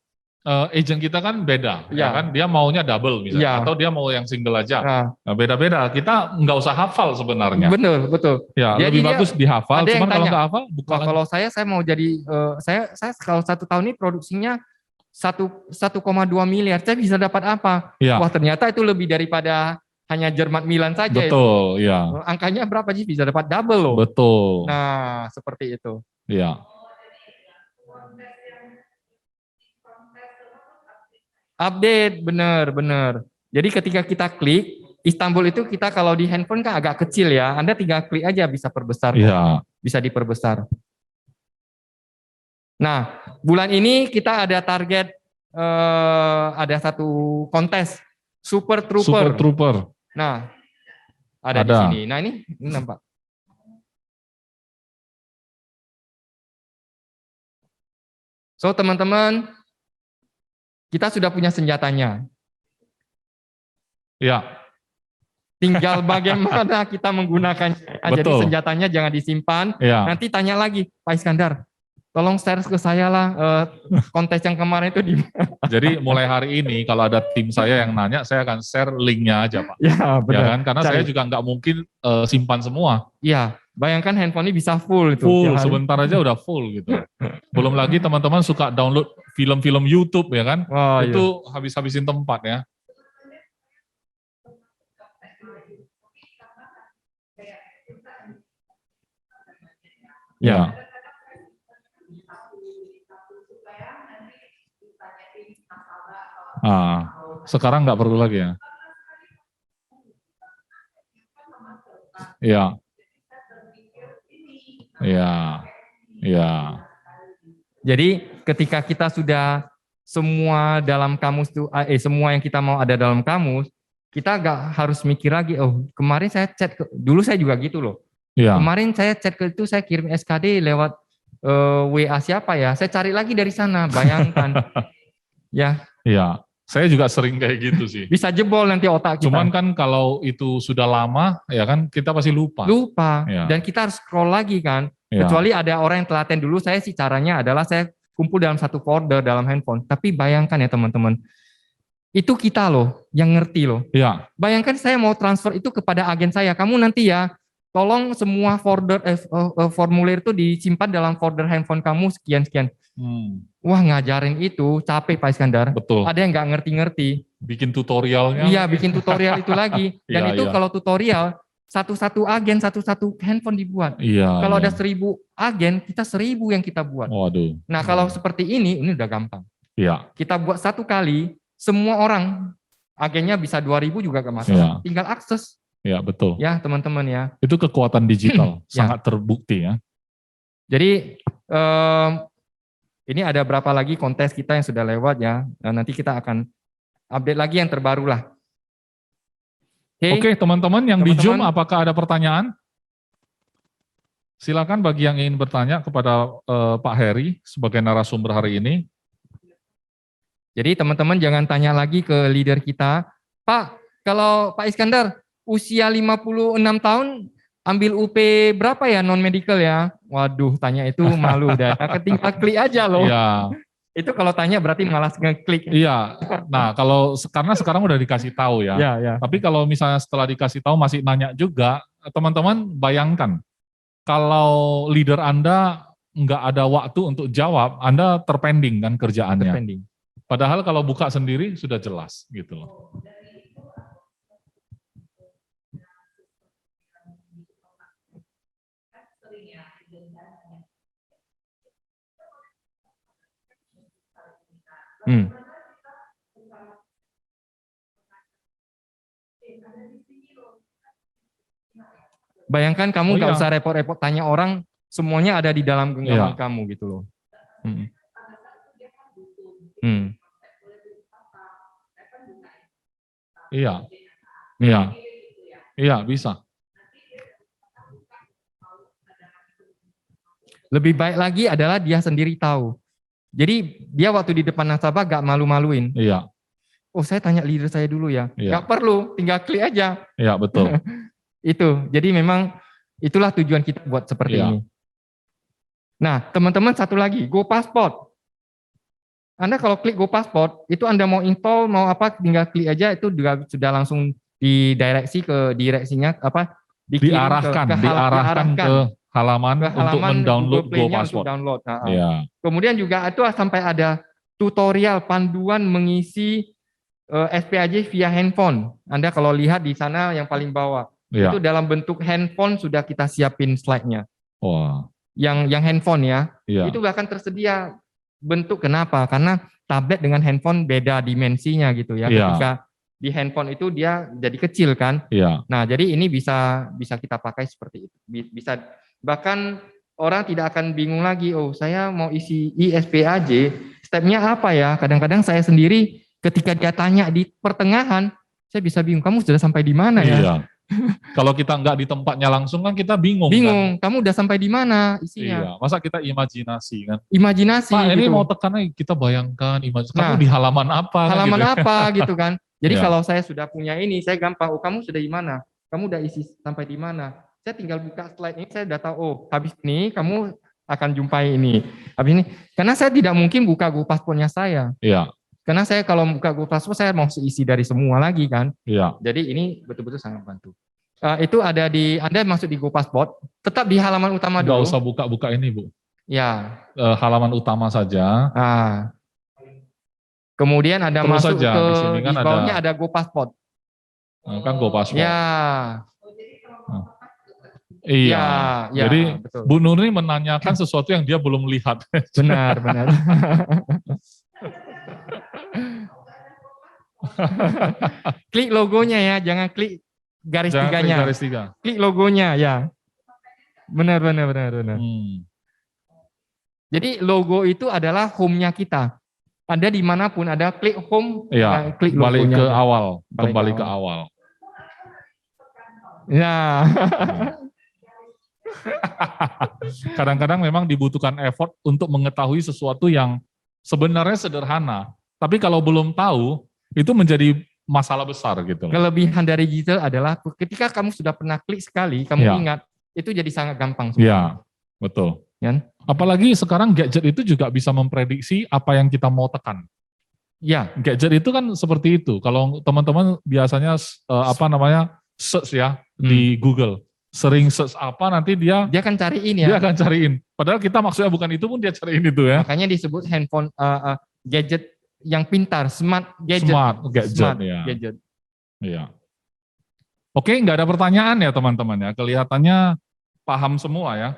agent kita kan beda, ya kan? Dia maunya double misalnya, atau dia mau yang single aja. Nah, beda-beda. Kita nggak usah hafal sebenarnya. Betul. Ya, jadi lebih bagus dihafal. Cuman kalau nggak hafal, bukan. Kalau saya mau jadi, saya kalau 1 tahun ini produksinya 1,2 miliar. Saya bisa dapat apa? Ya. Wah ternyata itu lebih daripada hanya Jerman Milan saja. Betul, itu. Ya. Angkanya berapa sih? Bisa dapat double loh. Betul. Nah, seperti itu. Ya. Update, benar. Jadi ketika kita klik, Istanbul itu kita kalau di handphone kan agak kecil ya. Anda tinggal klik aja bisa perbesar. Iya. Bisa diperbesar. Nah, bulan ini kita ada target, ada satu kontes, Super Trooper. Nah, ada di sini. Nah ini nampak. So teman-teman, kita sudah punya senjatanya. Ya. Tinggal bagaimana kita menggunakannya. Jadi senjatanya jangan disimpan. Ya. Nanti tanya lagi, Pak Iskandar, tolong share ke saya lah kontes yang kemarin itu di. Jadi mulai hari ini kalau ada tim saya yang nanya, saya akan share linknya aja Pak. Ya benar. Ya kan? Karena saya juga nggak mungkin simpan semua. Iya. Bayangkan handphone ini bisa full itu. Full, sebentar aja udah full gitu. Belum lagi teman-teman suka download film-film YouTube ya kan? Oh, itu habis-habisin tempat ya. Ya. Sekarang nggak perlu lagi ya. Ya. Jadi ketika kita sudah semua dalam kamus itu, semua yang kita mau ada dalam kamus, kita nggak harus mikir lagi. Oh kemarin saya chat dulu saya juga gitu loh. Ya. Kemarin saya chat ke itu saya kirim SKD lewat WA siapa ya? Saya cari lagi dari sana. Bayangkan. Ya. Iya. Saya juga sering kayak gitu sih. Bisa jebol nanti otak kita. Cuman kan kalau itu sudah lama, ya kan kita pasti lupa. Ya. Dan kita harus scroll lagi kan. Ya. Kecuali ada orang yang telaten dulu, saya sih caranya adalah saya kumpul dalam satu folder dalam handphone. Tapi bayangkan ya teman-teman, itu kita loh yang ngerti loh. Ya. Bayangkan saya mau transfer itu kepada agen saya. Kamu nanti ya, tolong semua folder formulir itu disimpan dalam folder handphone kamu sekian-sekian. Wah ngajarin itu capek Pak Iskandar. Betul. Ada yang nggak ngerti-ngerti. Bikin tutorialnya. Iya bikin tutorial itu lagi. Dan itu kalau tutorial satu-satu agen satu-satu handphone dibuat. Iya. Kalau ada 1000 agen kita 1000 yang kita buat. Waduh. Nah kalau seperti ini udah gampang. Iya. Kita buat satu kali semua orang agennya bisa 2000 juga gak masalah. Tinggal akses. Ya betul. Ya teman-teman ya. Itu kekuatan digital sangat terbukti ya. Jadi ini ada berapa lagi kontes kita yang sudah lewat ya. Nah, nanti kita akan update lagi yang terbaru lah. Oke teman-teman yang di Zoom apakah ada pertanyaan? Silakan bagi yang ingin bertanya kepada Pak Heri sebagai narasumber hari ini. Jadi teman-teman jangan tanya lagi ke leader kita, Pak, kalau Pak Iskandar usia 56 tahun ambil UP berapa ya non medical ya? Waduh, tanya itu malu dah. Tinggal klik aja loh. Iya. Itu kalau tanya berarti malas ngeklik. Iya. Nah, karena sekarang udah dikasih tahu ya. Ya. Tapi kalau misalnya setelah dikasih tahu masih nanya juga, teman-teman bayangkan kalau leader Anda nggak ada waktu untuk jawab, Anda terpending kan kerjaannya. Terpending. Padahal kalau buka sendiri sudah jelas gitu loh. Bayangkan kamu nggak usah repot-repot tanya orang, semuanya ada di dalam genggaman kamu gitu loh. Iya, bisa. Lebih baik lagi adalah dia sendiri tahu. Jadi dia waktu di depan nasabah gak malu-maluin. Iya. Oh, saya tanya leader saya dulu ya. Iya. Gak perlu, tinggal klik aja. Iya, betul. Itu. Jadi memang itulah tujuan kita buat seperti ini. Nah, teman-teman satu lagi, Go Passport. Anda kalau klik Go Passport, itu Anda mau install, mau apa, tinggal klik aja, itu juga sudah langsung direksinya apa? Diarahkan ke halaman untuk mendownload Go Passport. Ya. Kemudian juga itu sampai ada tutorial panduan mengisi SPAJ via handphone. Anda kalau lihat di sana yang paling bawah, itu dalam bentuk handphone sudah kita siapin slide-nya. Wah. Yang handphone ya, itu bahkan tersedia bentuk, kenapa? Karena tablet dengan handphone beda dimensinya gitu ya. Ketika di handphone itu dia jadi kecil kan. Nah, jadi ini bisa kita pakai seperti itu. Bisa. Bahkan orang tidak akan bingung lagi, oh saya mau isi ISPAJ, stepnya apa ya? Kadang-kadang saya sendiri ketika dia tanya di pertengahan, saya bisa bingung, kamu sudah sampai di mana ya? Iya. Kalau kita nggak di tempatnya langsung kan kita bingung. Bingung, kan? Kamu udah sampai di mana isinya? Iya, masa kita imajinasi kan? Imajinasi. Pak, ini gitu. mau tekan aja, kita bayangkan, kamu di halaman apa? Halaman kan, gitu. apa gitu kan? Jadi kalau saya sudah punya ini, saya gampang, oh kamu sudah di mana? Kamu udah isi sampai di mana? Saya tinggal buka slide ini, saya udah tahu, oh habis ini kamu akan jumpai ini. Habis ini, karena saya tidak mungkin buka Go Passport-nya saya. Iya. Karena saya kalau buka Go Passport, saya mau isi dari semua lagi kan. Iya. Jadi ini betul-betul sangat bantu. Itu ada Anda masuk di Go Passport, tetap di halaman utama dulu. Nggak usah buka-buka ini, Bu. Ya. Halaman utama saja. Kemudian Anda terus masuk saja, di bawahnya ada Go Passport. Kan Go Passport. Ya. Iya, jadi betul. Bu Nurni menanyakan sesuatu yang dia belum lihat. Benar. Klik logonya ya, jangan klik garis tiganya. Garis tiga. Klik logonya ya. Benar. Jadi logo itu adalah home-nya kita. Anda dimanapun ada klik home, klik logonya. Kembali ke awal. Ya. Kadang-kadang memang dibutuhkan effort untuk mengetahui sesuatu yang sebenarnya sederhana. Tapi kalau belum tahu, itu menjadi masalah besar gitu. Kelebihan dari digital adalah ketika kamu sudah pernah klik sekali, kamu ingat, itu jadi sangat gampang. Iya, betul. Ya. Apalagi sekarang gadget itu juga bisa memprediksi apa yang kita mau tekan. Ya. Gadget itu kan seperti itu. Kalau teman-teman biasanya search ya di Google. Sering search apa nanti dia akan cariin ya. Dia akan cariin. Padahal kita maksudnya bukan itu pun dia cariin itu ya. Makanya disebut handphone gadget yang pintar, smart gadget. Smart gadget. Iya. Oke, nggak ada pertanyaan ya teman-teman ya. Kelihatannya paham semua ya.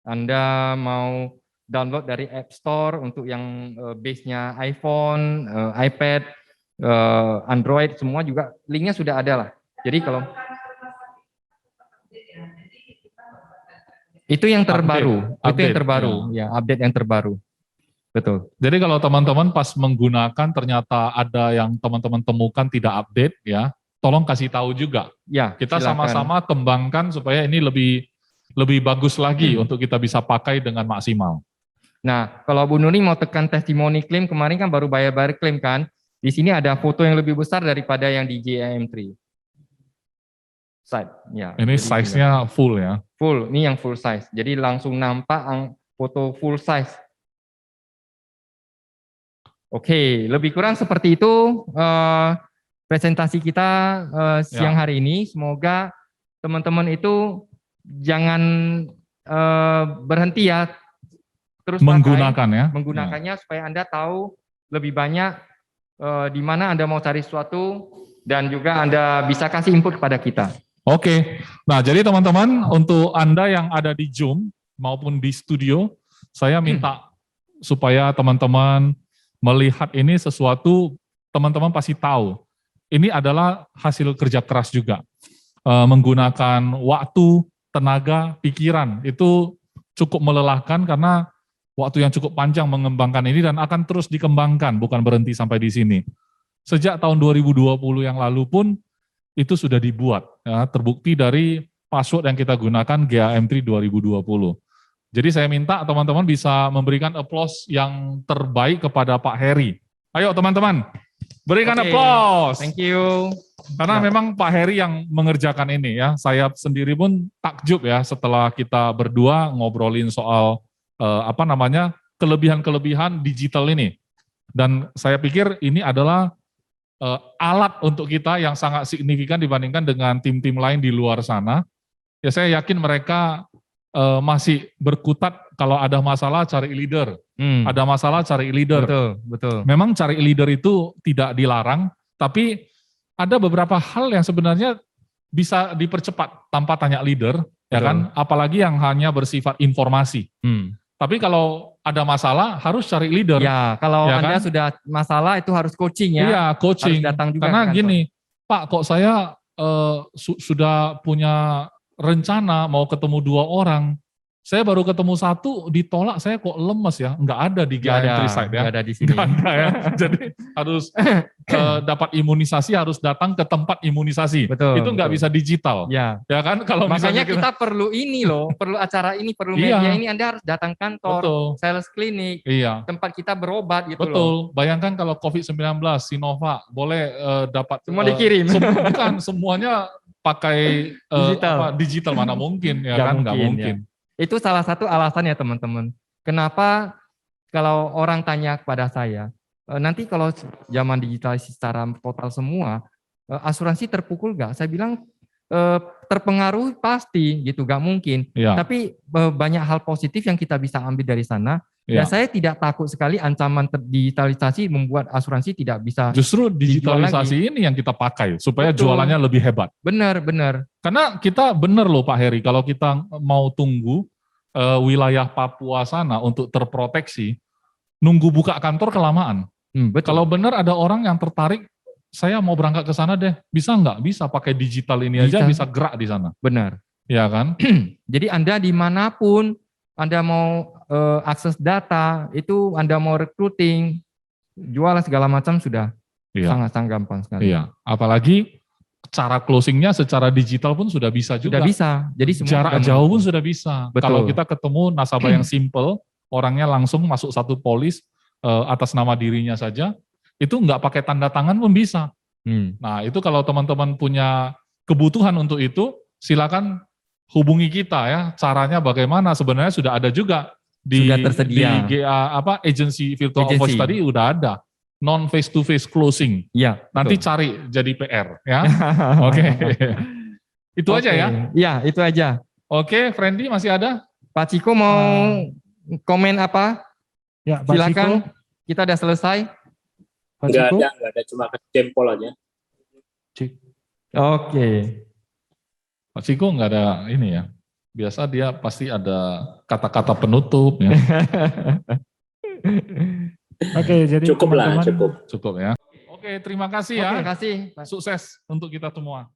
Anda mau download dari App Store untuk yang base-nya iPhone, iPad, Android, semua juga linknya sudah ada lah. Jadi kalau itu yang terbaru, update yang terbaru. Betul. Jadi kalau teman-teman pas menggunakan ternyata ada yang teman-teman temukan tidak update ya, tolong kasih tahu juga. Ya, kita sama-sama kembangkan supaya ini lebih bagus lagi untuk kita bisa pakai dengan maksimal. Nah, kalau Bu Nuri mau tekan testimoni klaim, kemarin kan baru bayar klaim kan, Di sini ada foto yang lebih besar daripada yang di GAM3. Side, ya. Ini Jadi size-nya full ya. full, ini yang full size. Jadi langsung nampak foto full size. Oke, lebih kurang seperti itu presentasi kita siang hari ini. Semoga teman-teman itu jangan berhenti ya, terus menggunakannya supaya Anda tahu lebih banyak di mana Anda mau cari sesuatu dan juga Anda bisa kasih input kepada kita. Oke, nah jadi teman-teman untuk Anda yang ada di Zoom maupun di studio, saya minta supaya teman-teman melihat ini sesuatu, teman-teman pasti tahu. Ini adalah hasil kerja keras juga. Menggunakan waktu, tenaga, pikiran, itu cukup melelahkan karena waktu yang cukup panjang mengembangkan ini dan akan terus dikembangkan, bukan berhenti sampai di sini. Sejak tahun 2020 yang lalu pun, itu sudah dibuat, ya, terbukti dari password yang kita gunakan GAM3 2020. Jadi saya minta teman-teman bisa memberikan applause yang terbaik kepada Pak Heri. Ayo teman-teman, berikan applause. Thank you. Karena memang Pak Heri yang mengerjakan ini ya. Saya sendiri pun takjub ya setelah kita berdua ngobrolin soal kelebihan-kelebihan digital ini. Dan saya pikir ini adalah alat untuk kita yang sangat signifikan dibandingkan dengan tim-tim lain di luar sana. Ya saya yakin mereka masih berkutat kalau ada masalah cari leader. Ada masalah cari leader. Betul. Memang cari leader itu tidak dilarang, tapi ada beberapa hal yang sebenarnya bisa dipercepat tanpa tanya leader, ya kan? Apalagi yang hanya bersifat informasi. Tapi kalau ada masalah harus cari leader. Ya, kalau ya Anda kan? sudah masalah itu harus coaching ya. Iya, coaching. Harus datang juga karena ke kantor. gini, Pak, kok saya sudah punya rencana mau ketemu 2 orang, saya baru ketemu 1 ditolak, saya kok lemes ya. Enggak ada di GAM3 site ya. Enggak ada di sini. Enggak ada ya. Jadi harus dapat imunisasi, harus datang ke tempat imunisasi. Betul, itu enggak bisa digital. Ya. Ya kan? Kalau Makanya misalnya kita perlu ini loh, perlu acara ini, perlu media ini, Anda harus datang kantor, sales klinik, tempat kita berobat gitu loh. Betul. Bayangkan kalau COVID-19, Sinovac, boleh dapat semua dikirim. Bukan semuanya pakai digital mana mungkin ya kan? Enggak mungkin. Ya. Itu salah satu alasan ya teman-teman. Kenapa kalau orang tanya kepada saya, nanti kalau zaman digitalisasi secara total semua, asuransi terpukul nggak? Saya bilang terpengaruh pasti gitu, nggak mungkin. Ya. Tapi banyak hal positif yang kita bisa ambil dari sana. Ya. Dan saya tidak takut sekali ancaman digitalisasi membuat asuransi tidak bisa. Justru digitalisasi ini yang kita pakai supaya jualannya lebih hebat. Benar. Karena kita benar loh Pak Heri, kalau kita mau tunggu wilayah Papua sana untuk terproteksi, nunggu buka kantor kelamaan. Kalau benar ada orang yang tertarik, saya mau berangkat ke sana deh, bisa nggak? Bisa pakai digital ini aja bisa gerak di sana. Benar. Ya kan? Jadi Anda dimanapun, Anda mau akses data, itu Anda mau recruiting, jualan segala macam sudah sangat gampang sekali. Iya, apalagi cara closingnya secara digital pun sudah bisa juga. Sudah bisa. Jadi semua jarak jauh pun sudah bisa. Betul. Kalau kita ketemu nasabah yang simple, orangnya langsung masuk satu polis atas nama dirinya saja, itu nggak pakai tanda tangan pun bisa. Nah itu kalau teman-teman punya kebutuhan untuk itu, silakan hubungi kita ya. Caranya bagaimana? Sebenarnya sudah ada juga di GA agency virtual voice tadi udah ada. Non face to face closing. Iya. Nanti cari jadi PR ya. Oke. Itu aja ya. Iya, itu aja. Oke, Friendly masih ada? Pak Ciko mau komen apa? Ya, Pak silakan. Ciko. Kita udah selesai. Pak Ciko. Enggak ada, cuma jempol aja. Oke. Pak Ciko enggak ada ini ya. Biasa dia pasti ada kata-kata penutup ya. Oke, jadi cukup lah, cukup ya. Oke, terima kasih ya. Terima kasih. Sukses untuk kita semua.